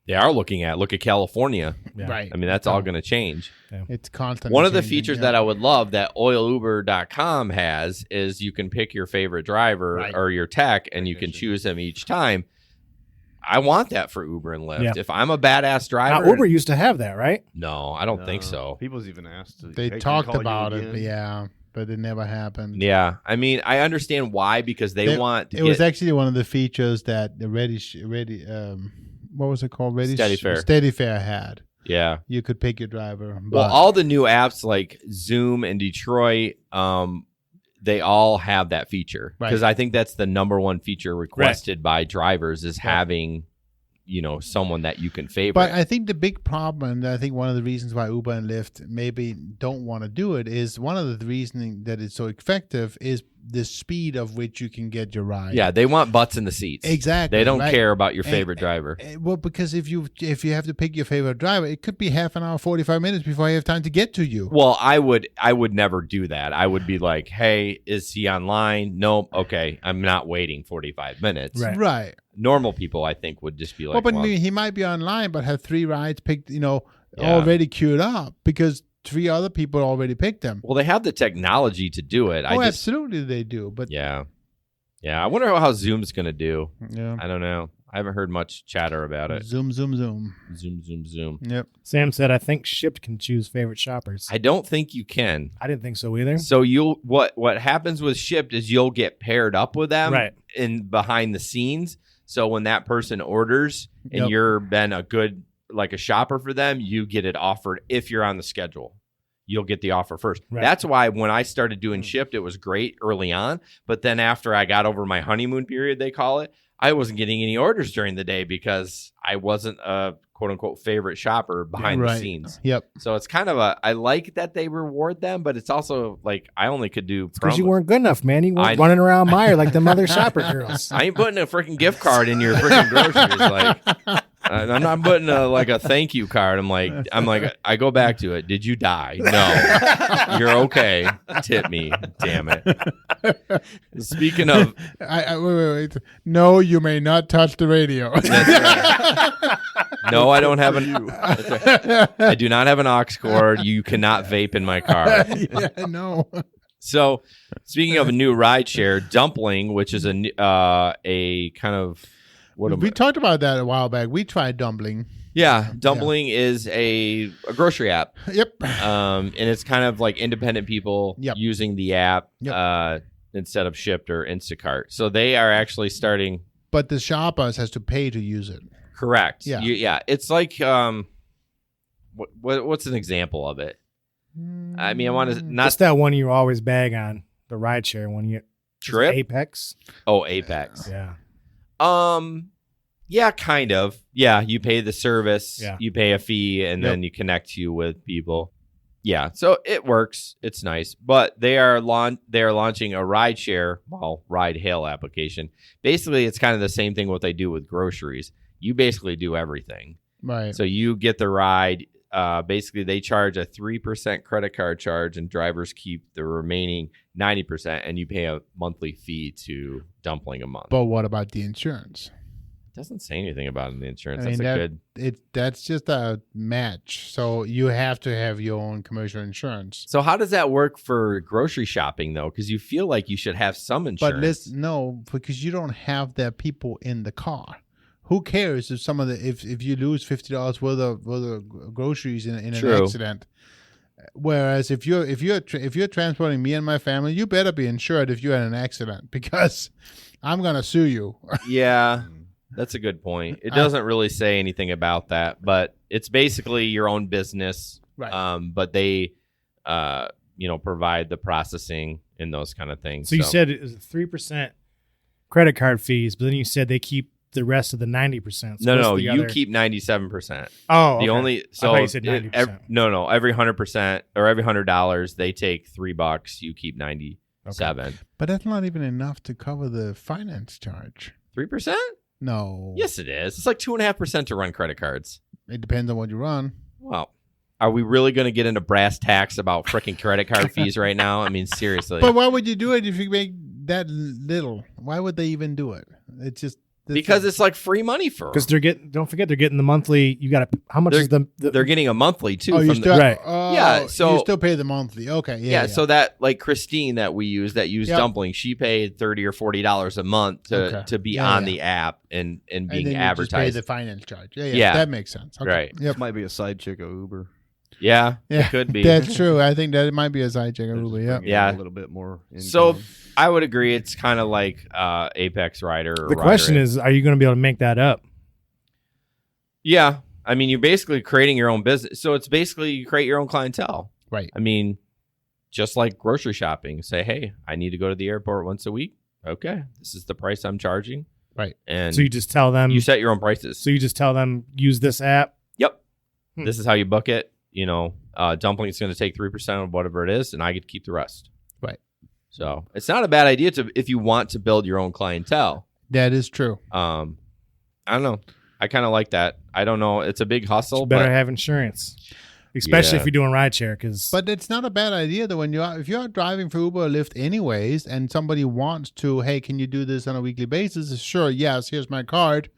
They are look at California. Yeah. Right. I mean, that's all going to change. Yeah. It's constantly One of the changing, features that I would love that oiluber.com has is you can pick your favorite driver or your tech, and you can choose them each time. I want that for Uber and Lyft. Yeah. If I'm a badass driver. Now, Uber used to have that, right? No, I don't think so. People's even asked. They talked about it, but it never happened. Yeah. I mean, I understand why, because they want to It was actually one of the features that the what was it called? Steady Fare had. Yeah. You could pick your driver. Well, all the new apps like Zoom and Detroit, they all have that feature because I think that's the number one feature requested by drivers is having, someone that you can favorite. But I think the big problem, and I think one of the reasons why Uber and Lyft maybe don't want to do it is one of the reasoning that it's so effective is the speed of which you can get your ride. Yeah, they want butts in the seats. Exactly. They don't care about your favorite driver. Well, because if you have to pick your favorite driver, it could be half an hour, 45 minutes before you have time to get to you. Well, I would never do that. I would be like, hey, is he online? Nope. Okay, I'm not waiting 45 minutes. Right. Normal people, I think, would just be like, well, but he might be online, but have 3 rides picked, already queued up because 3 other people already picked them. Well, they have the technology to do it. Absolutely they do. But yeah. I wonder how Zoom's going to do. Yeah. I don't know. I haven't heard much chatter about it. Zoom. Zoom. Yep. Sam said, I think Shipt can choose favorite shoppers. I don't think you can. I didn't think so either. So what happens with Shipt is you'll get paired up with them in behind the scenes. So when that person orders and you're been a good like a shopper for them, you get it offered if you're on the schedule. You'll get the offer first. Right. That's why when I started doing Shipt, it was great early on. But then after I got over my honeymoon period, they call it, I wasn't getting any orders during the day because I wasn't a quote unquote favorite shopper behind the scenes. Yep. So it's kind of I like that they reward them, but it's also like I only could do because you weren't good enough, man. You weren't running around Meijer like them other shopper girls. I ain't putting a freaking gift card in your freaking groceries. Like I'm not putting a thank you card. I'm like I go back to it. Did you die? No. You're okay. Tip me. Damn it. Speaking of, wait. No, you may not touch the radio. No, I don't have I do not have an aux cord. You cannot vape in my car. Yeah, no. So, speaking of a new ride share, Dumpling, which is a kind of we talked about that a while back. We tried Dumpling. Yeah, Dumpling is a grocery app. Yep. And it's kind of like independent people using the app instead of Shipt or Instacart. So they are actually starting. But the shoppers has to pay to use it. Correct. Yeah. Yeah. It's like what's an example of it? I mean, I want to not. It's that one you always bag on, the rideshare one. Trip? Apex. Oh, Apex. Yeah. Yeah, kind of. Yeah, you pay the service, you pay a fee, and then you connect you with people. Yeah, so it works. It's nice. But they are launching a ride hail application. Basically, it's kind of the same thing what they do with groceries. You basically do everything. Right. So you get the ride. Basically, they charge a 3% credit card charge, and drivers keep the remaining 90%, and you pay a monthly fee to Dumpling a month. But what about the insurance? It doesn't say anything about the insurance. I mean, that's just a match. So you have to have your own commercial insurance. So how does that work for grocery shopping though? Because you feel like you should have some insurance. But no, because you don't have the people in the car. Who cares if if you lose $50 worth of groceries in an accident? Whereas if you're transporting me and my family, you better be insured if you're in an accident because I'm gonna sue you. Yeah, that's a good point. It doesn't really say anything about that, but it's basically your own business. Right. But they, provide the processing and those kind of things. So you said it was 3% credit card fees, but then you said they keep the rest of the 90%. So no, you keep 97%. Oh, the okay. I thought you said 90%. Every 100% or every $100 they take $3. You keep 97. Okay. But that's not even enough to cover the finance charge. 3%? No. Yes, it is. It's like 2.5% to run credit cards. It depends on what you run. Well, are we really going to get into brass tacks about freaking credit card fees right now? I mean, seriously. But why would you do it if you make that little? Why would they even do it? It's just. Because it's like free money for them. Because don't forget they're getting the monthly. You got to how much is the? They're getting a monthly too. Oh, you still right? Yeah, so you still pay the monthly. Okay, yeah. So that like Christine that we use Dumpling, she paid $30 or $40 a month to be on the app and being then advertised. You just pay the finance charge. Yeah, that makes sense. Okay. Right. Yep. This might be a side chick of Uber. Yeah, it could be. That's true. I think that it might be a side chick of Uber. Yeah, a little bit more. So I would agree. It's kind of like Apex Rider. Or the question is, are you going to be able to make that up? Yeah. I mean, you're basically creating your own business. So it's basically you create your own clientele. Right. I mean, just like grocery shopping. Say, hey, I need to go to the airport once a week. Okay. This is the price I'm charging. Right. And so you just tell them. You set your own prices. So you just tell them, use this app? Yep. This is how you book it. Dumpling is going to take 3% of whatever it is, and I get to keep the rest. Right. So it's not a bad idea if you want to build your own clientele. That is true. I don't know. I kind of like that. I don't know. It's a big hustle. You better have insurance, especially if you're doing rideshare. But it's not a bad idea though if you're driving for Uber or Lyft anyways, and somebody wants to, hey, can you do this on a weekly basis? Sure. Yes. Here's my card.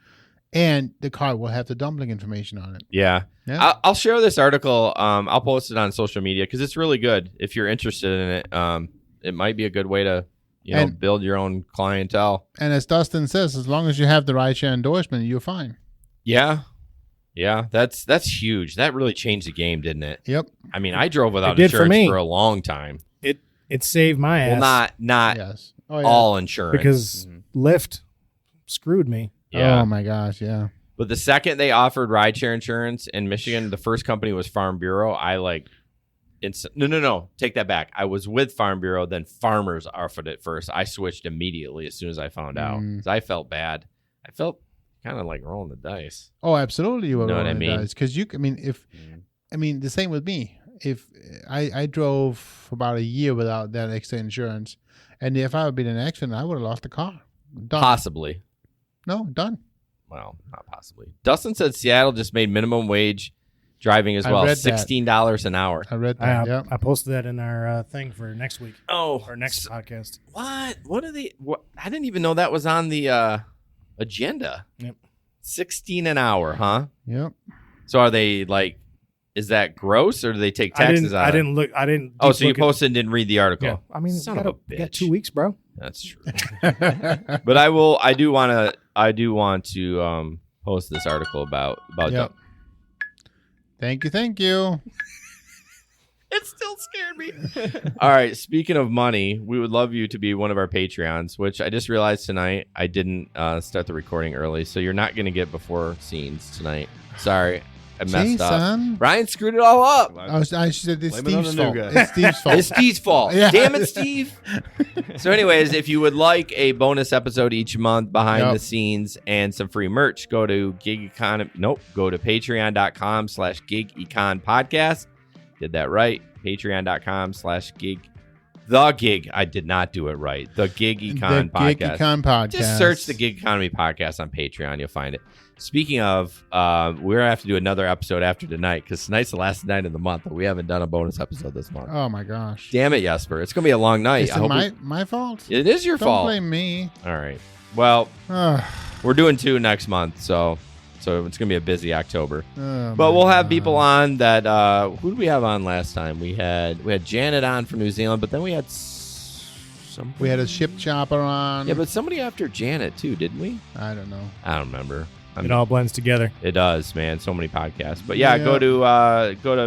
And the card will have the Dumpling information on it. Yeah. I'll share this article. I'll post it on social media because it's really good. If you're interested in it, it might be a good way to, build your own clientele. And as Dustin says, as long as you have the rideshare endorsement, you're fine. Yeah. Yeah. That's huge. That really changed the game, didn't it? Yep. I mean, I drove without insurance for a long time. It saved my ass. Well, not yes. all insurance. Because Lyft screwed me. Yeah. Oh my gosh, yeah. But the second they offered rideshare insurance in Michigan, the first company was Farm Bureau. No, take that back. I was with Farm Bureau, then Farmers offered it first. I switched immediately as soon as I found out. 'Cause I felt bad. I felt kind of like rolling the dice. Oh, absolutely. You were Know what I rolling the mean? dice. Because the same with me. If I drove for about a year without that extra insurance, and if I had been in an accident, I would have lost the car. Done. Possibly. No, done. Well, not possibly. Dustin said Seattle just made minimum wage driving as I well, read that. $16 an hour. I read that. Yeah. I posted that in our thing for next week. Oh, Or next podcast. what? What are they? What? I didn't even know that was on the agenda. Yep. 16 an hour, huh? Yep. So are they like? Is that gross, or do they take taxes out? I didn't look. I didn't. Oh, so you look at- posted and didn't read the article? Yeah. I mean, Son of a you got bitch. 2 weeks, bro. That's true. But I do want to post this article about Yep. Thank you. It still scared me. All right. Speaking of money, we would love you to be one of our Patreons, which I just realized tonight I didn't start the recording early, so you're not going to get before scenes tonight. Sorry, I messed up. Jason. Ryan screwed it all up. I said it's Blame it on Steve's the new fault. guy. It's Steve's fault. It's Steve's fault. Yeah. Damn it, Steve. So anyways, if you would like a bonus episode each month behind Yep. the scenes and some free merch, go to patreon.com/gigeconpodcast. Did that right. Patreon.com/gig. The Gig. I did not do it right. The Gig Econ The Podcast. Gig Econ Podcast. Just search the Gig Economy Podcast on Patreon. You'll find it. Speaking of, we're going to have to do another episode after tonight because tonight's the last night of the month, but we haven't done a bonus episode this month. Oh my gosh. Damn it, Jesper. It's going to be a long night. Is it my fault? It is your Don't fault. blame me. All right. Well, Oh, we're doing 2 next month, so it's going to be a busy October. oh But my we'll have God. people on that. Who did we have on last time? We had Janet on from New Zealand, but then we had some. We had a ship chopper on. Yeah, but somebody after Janet too, didn't we? I don't know. I don't remember. It all blends together. It does, man. So many podcasts. But yeah, Yeah. go to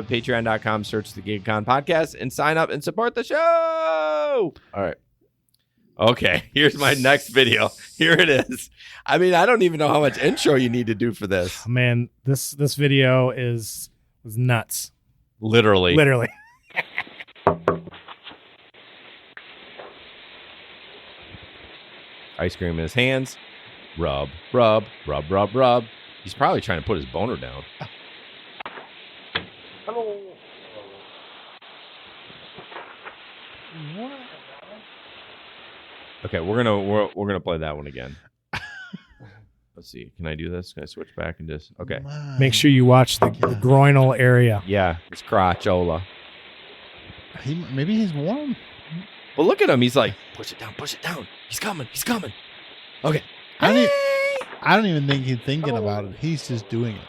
patreon.com, search the GigCon podcast, and sign up and support the show. All right. Okay, here's my next video. Here it is. I mean, I don't even know how much intro you need to do for this. Man, this video was nuts. Literally. Literally. Ice cream in his hands. Rub, rub, rub, rub, rub. He's probably trying to put his boner down. Okay, we're gonna play that one again. Let's see. Can I do this? Can I switch back and just okay? Make sure you watch the groinal area. Yeah, it's crotchola. Maybe he's warm. But look at him. He's like, push it down, push it down. He's coming. He's coming. Okay. I don't even think he's thinking about it. He's just doing it.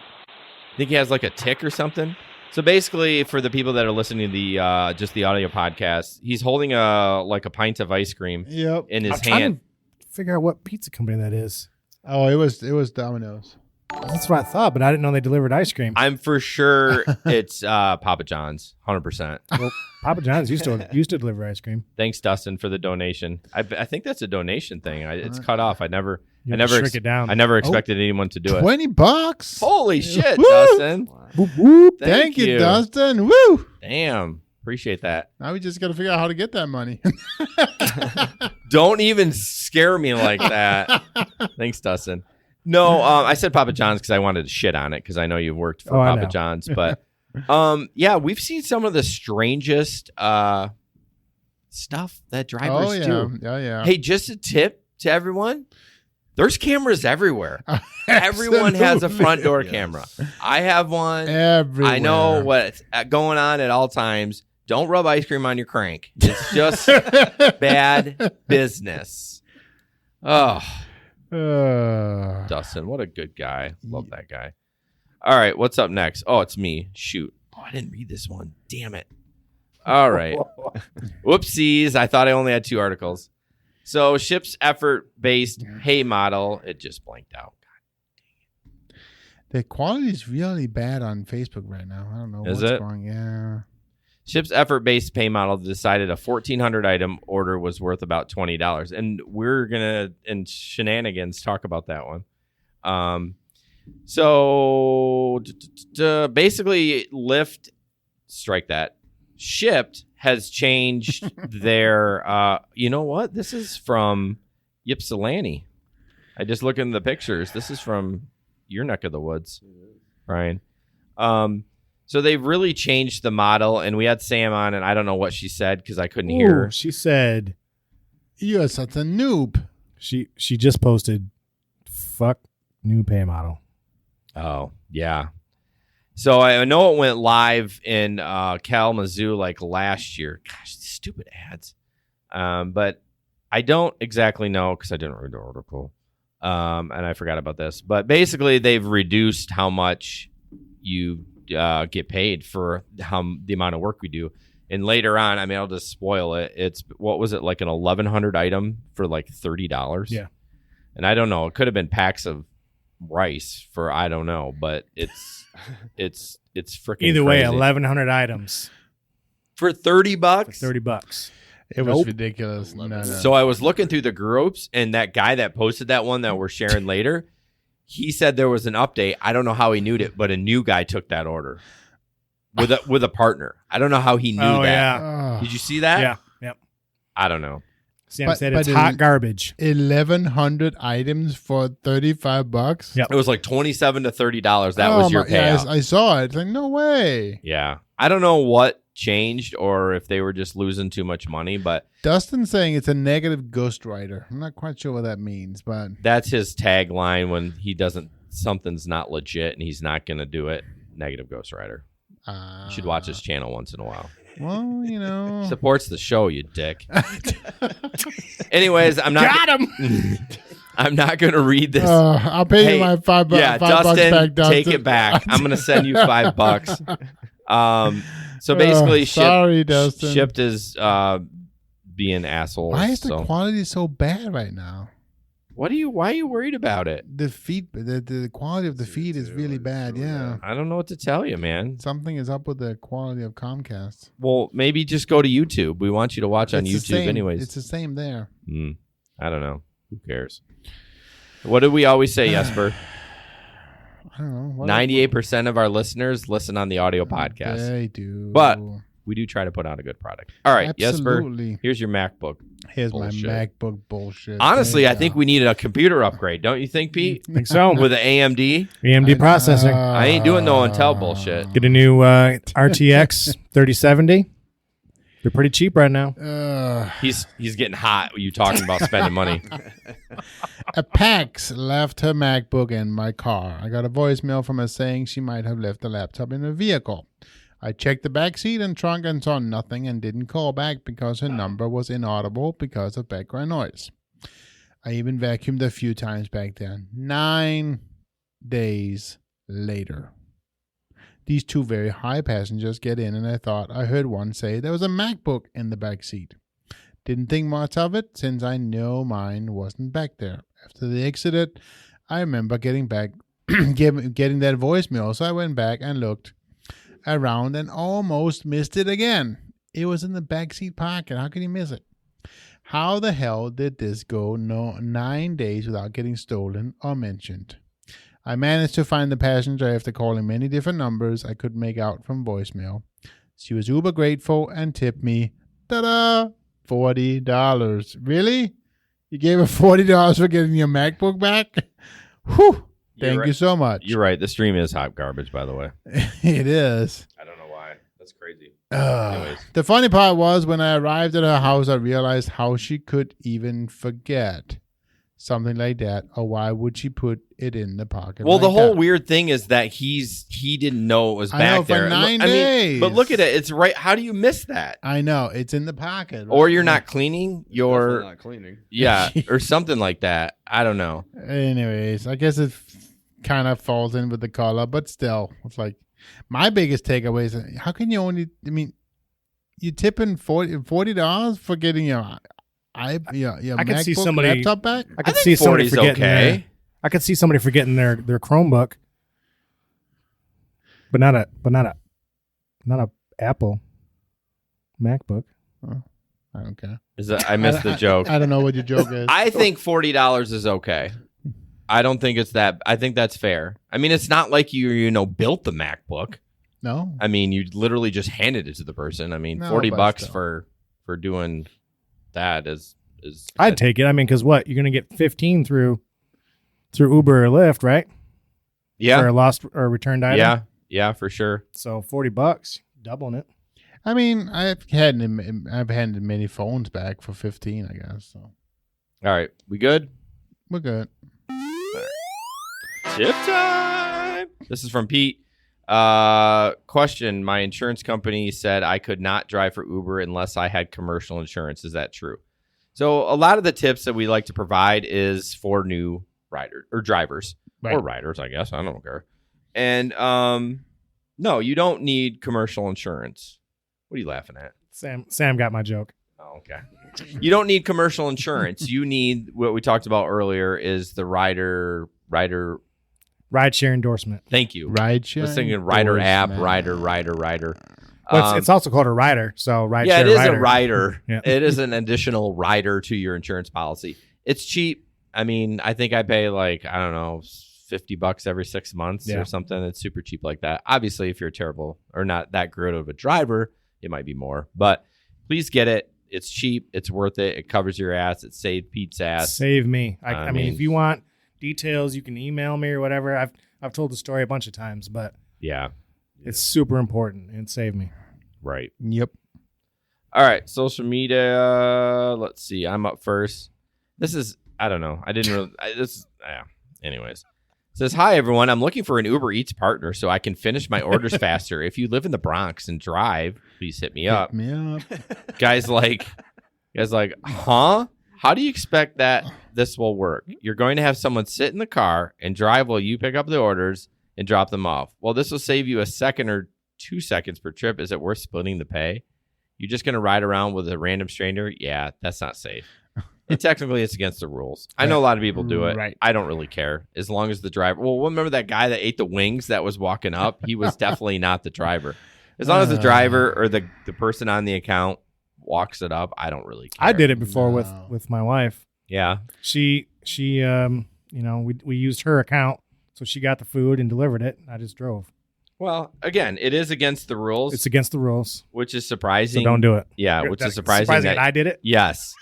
Think he has like a tick or something. So basically, for the people that are listening to the just the audio podcast, he's holding a pint of ice cream Yep. in his I'm trying hand. to figure out what pizza company that is. Oh, it was Domino's. That's what I thought, but I didn't know they delivered ice cream. I'm for sure it's Papa John's, 100%. Well, Papa John's used to deliver ice cream. Thanks, Dustin, for the donation. I think that's a donation thing. It's cut off. I never Shrink it down. I never expected anyone to do it. $20. Holy shit, Woo! Dustin! Whoop, whoop. Thank Thank you, you. Dustin. Woo! Damn, appreciate that. Now we just got to figure out how to get that money. Don't even scare me like that. Thanks, Dustin. No, I said Papa John's because I wanted to shit on it because I know you've worked for I Papa know. John's. But yeah, we've seen some of the strangest stuff that drivers do. Oh, yeah. Hey, just a tip to everyone. There's cameras everywhere. Everyone has a front door camera. I have one. Everywhere. I know what's going on at all times. Don't rub ice cream on your crank. It's just bad business. Oh, Dustin, what a good guy. Love that guy. All right, what's up next? Oh, it's me. Shoot. Oh, I didn't read this one. Damn it. All right. Whoopsies. I thought I only had 2 articles. So, ship's effort-based pay model. It just blanked out. The quality is really bad on Facebook right now. I don't know Is what's it? going. Yeah. Ship's effort-based pay model decided a 1,400 item order was worth about $20, and we're gonna in shenanigans talk about that one. So basically, Lyft, strike that. Shipped has changed their. You know what? This is from Ypsilanti. I just look in the pictures. This is from your neck of the woods, Brian. So they've really changed the model, and we had Sam on, and I don't know what she said because I couldn't hear her. She said, You are such a noob. She just posted, fuck new pay model. Oh, yeah. So I know it went live in Kalamazoo like last year. Gosh, stupid ads. But I don't exactly know because I didn't read the article. And I forgot about this. But basically, they've reduced how much you get paid for the amount of work we do. And later on, I mean, I'll just spoil it. It's, what was it, like an 1,100 item for like $30? Yeah. And I don't know. It could have been packs of rice for, I don't know. But it's freaking Either way, crazy. 1,100 items. For $30? For $30. It was ridiculous. No. So I was looking through the groups, and that guy that posted that one that we're sharing later, he said there was an update. I don't know how he knew it, but a new guy took that order with a partner. I don't know how he knew that. Yeah. Did you see that? Yeah. Yep. I don't know. Sam said it's hot garbage. 1,100 items for $35. Yep. It was like $27 to $30. That was your payout. Yeah, I saw it. It's like, no way. Yeah. I don't know what changed or if they were just losing too much money, but Dustin's saying it's a negative ghostwriter. I'm not quite sure what that means, but that's his tagline when he doesn't, something's not legit and he's not going to do it. Negative ghostwriter. You should watch his channel once in a while. Well, you know. Supports the show, you dick. Anyways, I'm not. Got him. I'm not going to read this. I'll pay you my $5. Yeah, Dustin, Dustin, Dustin, take it back. I'm going to send you $5. So basically, Dustin. Shipped is being assholes. Why is the quality so bad right now? Why are you worried about it? The feed, the quality of the feed is really bad. Yeah, I don't know what to tell you, man. Something is up with the quality of Comcast. Well, maybe just go to YouTube. We want you to watch on YouTube, anyways. It's the same there. I don't know. Who cares? What do we always say, Jesper? I don't know. 98% of our listeners listen on the audio podcast. They do. But we do try to put out a good product. All right, Absolutely. Jesper, here's your MacBook. Here's bullshit. my MacBook bullshit. Honestly, I think we needed a computer upgrade. Don't you think, Pete? Think so. With an AMD? AMD processor. I ain't doing no Intel bullshit. Get a new RTX 3070. They're pretty cheap right now. He's getting hot. You talking about spending money. A PAX left her MacBook in my car. I got a voicemail from her saying she might have left the laptop in her vehicle. I checked the back seat and trunk and saw nothing and didn't call back because her number was inaudible because of background noise. I even vacuumed a few times back there. 9 days later. These two very high passengers get in, and I thought I heard one say there was a MacBook in the back seat. Didn't think much of it since I know mine wasn't back there. After they exited, I remember getting back, getting that voicemail, so I went back and looked around and almost missed it again. It was in the backseat pocket. How can you miss it? How the hell did this go 9 days without getting stolen or mentioned? I managed to find the passenger after calling many different numbers I could make out from voicemail. She was uber grateful and tipped me, ta-da, $40. Really? You gave her $40 for getting your MacBook back? Whew. Thank you so much. You're right. The stream is hot garbage, by the way. It is. I don't know why. That's crazy. The funny part was when I arrived at her house, I realized how she could even forget something like that, or why would she put it in the pocket? Well, like the whole that? weird thing is that he didn't know it was I back know, for there. 9 I mean, days. but look at it. It's right. How do you miss that? I know it's in the pocket, Or you're not cleaning your Definitely not cleaning. yeah, or something like that. I don't know. Anyways, I guess it kind of falls in with the color, but still, it's like my biggest takeaway is how can you only? I mean, you tipping $40 for getting your I MacBook could see somebody laptop back. I could think see somebody 40's forgetting okay. I could see somebody forgetting their Chromebook, but not a Apple MacBook. I don't care. I missed the joke. I don't know what your joke is. I think $40 is okay. I don't think it's that. I think that's fair. I mean, it's not like you built the MacBook. No. I mean, you literally just handed it to the person. I mean, No, $40 but still. for doing that is. I'd take it. I mean, because what you're gonna get 15 through through Uber or Lyft, right? Yeah. For a lost or returned item. Yeah, for sure. So $40, doubling it. I mean, I've handed many phones back for 15, I guess. So All right, we good? we're good. Tip time. This is from Pete. Question: my insurance company said I could not drive for Uber unless I had commercial insurance. Is that true? So a lot of the tips that we like to provide is for new riders or drivers or riders, I guess. I don't care. And no, you don't need commercial insurance. What are you laughing at? Sam got my joke. Oh, okay. You don't need commercial insurance. You need what we talked about earlier is the rider. Rideshare endorsement. Thank you. Rideshare. I was thinking rider app, rider. Well, it's also called a rider. So rideshare. Yeah, it is rider. a rider. Yeah. It is an additional rider to your insurance policy. It's cheap. I mean, I think I pay like, I don't know, $50 every 6 months or something. It's super cheap like that. Obviously, if you're terrible or not that good of a driver, it might be more. But please get it. It's cheap. It's worth it. It covers your ass. It saved Pete's ass. Save me. I mean, if you want details, you can email me or whatever. I've told the story a bunch of times, but yeah, it's super important and it saved me. Right. Yep. All right. Social media. Let's see. I'm up first. This is, I don't know. I didn't really, anyways. It says, hi, everyone. I'm looking for an Uber Eats partner so I can finish my orders faster. If you live in the Bronx and drive, please hit me up. Guys like, huh? How do you expect that this will work? You're going to have someone sit in the car and drive while you pick up the orders and drop them off. Well, this will save you a second or 2 seconds per trip. Is it worth splitting the pay? You're just going to ride around with a random stranger? Yeah, that's not safe. And technically, it's against the rules. I know a lot of people do it. Right. I don't really care. As long as the driver... Well, remember that guy that ate the wings that was walking up? He was definitely not the driver. As long as the driver or the person on the account walks it up, I don't really care. I did it before with my wife. Yeah. She we used her account, so she got the food and delivered it. I just drove. Well, again, it is against the rules. It's against the rules. Which is surprising. So don't do it. Yeah, which is surprising that I did it. Yes.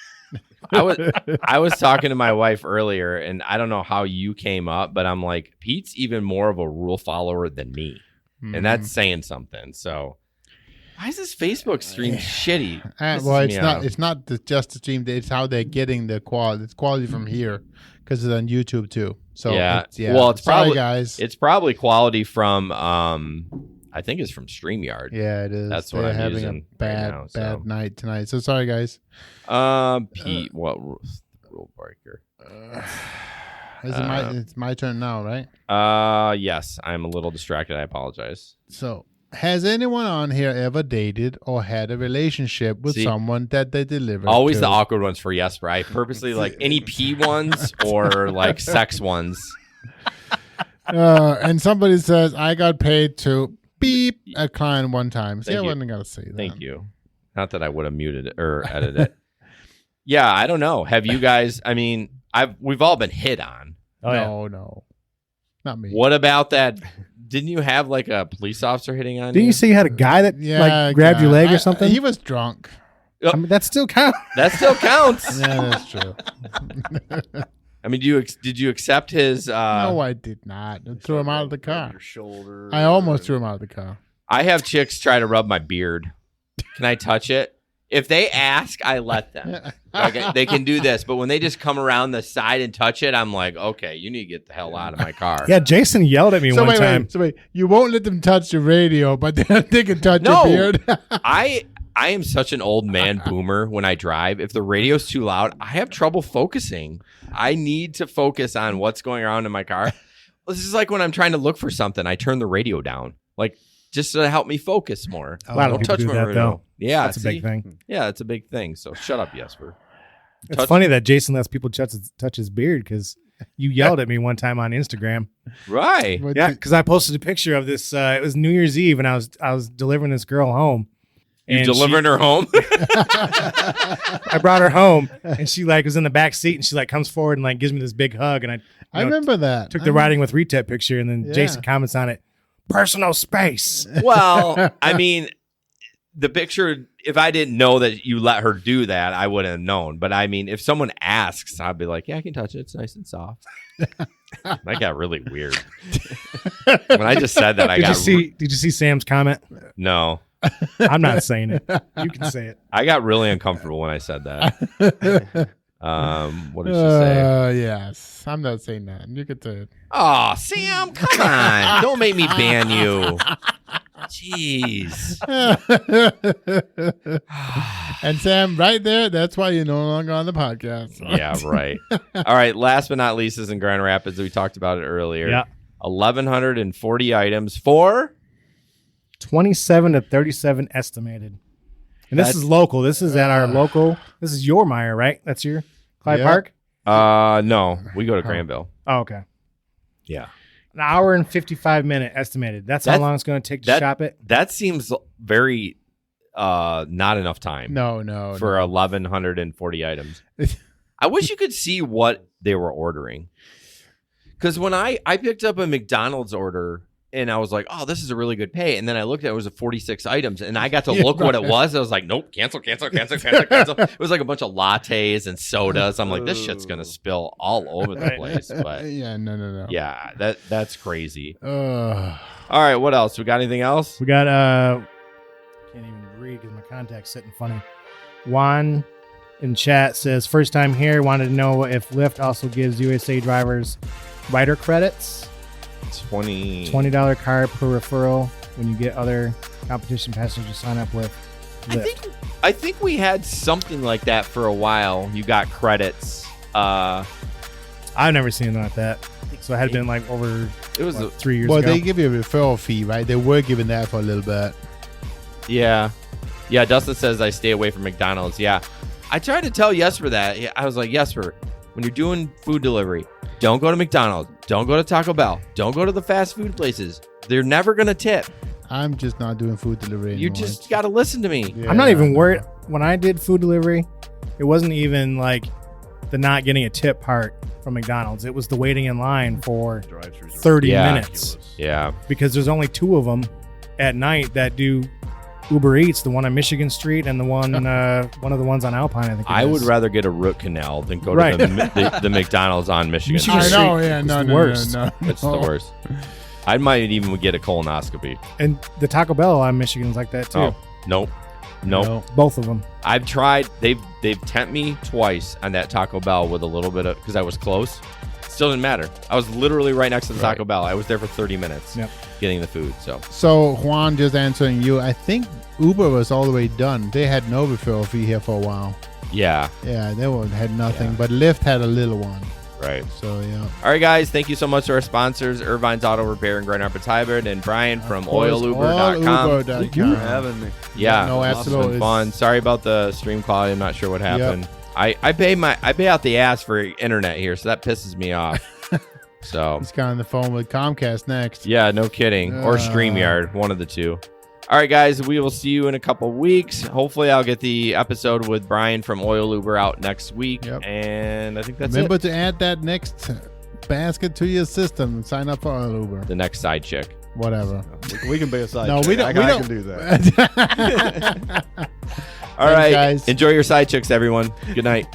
I was talking to my wife earlier, and I don't know how you came up, but I'm like, Pete's even more of a rule follower than me. And that's saying something. So why is this Facebook stream shitty? It's not just the stream. It's how they're getting the quality. It's quality from here because it's on YouTube too. So yeah. Well, it's probably guys. It's probably quality from I think it's from StreamYard. Yeah, it is. That's what They're I'm having using a bad, right now, bad night tonight. So sorry, guys. Pete, what rule breaker? It's my turn now, right? Yes. I'm a little distracted. I apologize. So, has anyone on here ever dated or had a relationship with someone that they delivered Always to? the awkward ones for Jesper. I purposely like any P ones or like sex ones. And somebody says, I got paid to beep a client one time. See, I wasn't going to say that. Thank you. Not that I would have muted it or edited it. Yeah, I don't know. Have you guys, I mean, we've all been hit on. No. Not me. What about that? Didn't you have like a police officer hitting on you? Didn't you say you had a guy that grabbed your leg or something? He was drunk. I mean, that still counts. That still counts. Yeah, that's true. I mean, did you accept his? No, I did not. I threw him out of the car. Your shoulder. I almost threw him out of the car. I have chicks try to rub my beard. Can I touch it? If they ask, I let them. Like, they can do this, but when they just come around the side and touch it, I'm like, okay, you need to get the hell out of my car. Yeah, Jason yelled at me one time. Wait, you won't let them touch the radio, but they can touch your beard. I am such an old man boomer when I drive. If the radio's too loud, I have trouble focusing. I need to focus on what's going on in my car. This is like when I'm trying to look for something, I turn the radio down. Like, just to help me focus more. A lot of people do that, though. Yeah, that's a big thing. Yeah, it's a big thing. So shut up, Jesper. It's funny that Jason lets people touch his beard because you yelled at me one time on Instagram. Right. Yeah, because I posted a picture of this. It was New Year's Eve, and I was delivering this girl home. You delivering her home? I brought her home, and she was in the back seat, and she comes forward and gives me this big hug, and I remember that. Took the riding with Retep picture, and then Jason comments on it. Personal space. Well, I mean, the picture, if I didn't know that you let her do that, I wouldn't have known. But I mean, if someone asks, I'd be like, yeah, I can touch it. It's nice and soft. That got really weird. When I just said that, Did you see Sam's comment? No. I'm not saying it. You can say it. I got really uncomfortable when I said that. What did she say? Yes. I'm not saying that. You could say it. Oh, Sam, come on. Don't make me ban you. Jeez. And Sam, right there, that's why you're no longer on the podcast. Yeah, right. All right. Last but not least is in Grand Rapids. We talked about it earlier. Yeah. 1,140 items for 27 to 37 estimated. And this is local. This is at our local. This is your Meyer, right? That's your Clyde Park? No. We go to Granville. Oh, okay. Yeah. An hour and 55-minute estimated. That's how long it's going to take to shop it? That seems very not enough time. No. For 1,140 items. I wish you could see what they were ordering. Because when I picked up a McDonald's order and I was like, oh, this is a really good pay. And then I looked at it was a 46 items and I got to look what it was. I was like, nope, cancel. It was like a bunch of lattes and sodas. I'm like, this shit's going to spill all over the place. But yeah, no. Yeah, that's crazy. All right, what else? We got anything else? We got, can't even read because my contact's sitting funny. Juan in chat says, first time here, wanted to know if Lyft also gives USA drivers rider credits. $20 card per referral when you get other competition passengers sign up with Lyft. I think we had something like that for a while. You got credits. I've never seen it like that. So it had been like over 3 years ago. Well, they give you a referral fee, right? They were giving that for a little bit. Yeah. Dustin says I stay away from McDonald's. Yeah. I tried to tell Jesper that. I was like, Jesper, when you're doing food delivery, don't go to McDonald's. Don't go to Taco Bell. Don't go to the fast food places. They're never going to tip. I'm just not doing food delivery anymore. You just got to listen to me. Yeah. I'm not even worried. When I did food delivery, it wasn't even like the not getting a tip part from McDonald's. It was the waiting in line for 30 minutes. Yeah. Because there's only 2 of them at night that do Uber Eats, the one on Michigan Street and the one one of the ones on Alpine, I think I would rather get a root canal than go to the McDonald's on Michigan Street. I know, yeah, no. It's the worst. I might even get a colonoscopy. And the Taco Bell on Michigan is like that too. Oh, nope. Both of them. I've tried. They've tempted me twice on that Taco Bell with a little bit of, because I was close. Still didn't matter. I was literally right next to the Taco Bell. I was there for 30 minutes getting the food. So Juan, just answering you, I think Uber was all the way done. They had no referral fee here for a while. Yeah. Yeah, they had nothing, but Lyft had a little one. Right. So, yeah. All right, guys. Thank you so much to our sponsors, Irvine's Auto Repair in Grand Rapids Hybrid, and Brian from oiluber.com. Thank you for having me. Yeah. No, absolutely. It's been fun. Sorry about the stream quality. I'm not sure what happened. Yep. I pay out the ass for internet here, so that pisses me off. So he's got on the phone with Comcast next. Yeah, no kidding. Or StreamYard, one of the two. All right, guys, we will see you in a couple weeks. Hopefully, I'll get the episode with Brian from Oil Uber out next week. Yep. And I think that's Remember to add that next basket to your system and sign up for Oil Uber. The next side chick. Whatever. We can be a side chick. We don't. I can do that. All right. Guys. Enjoy your side chicks, everyone. Good night.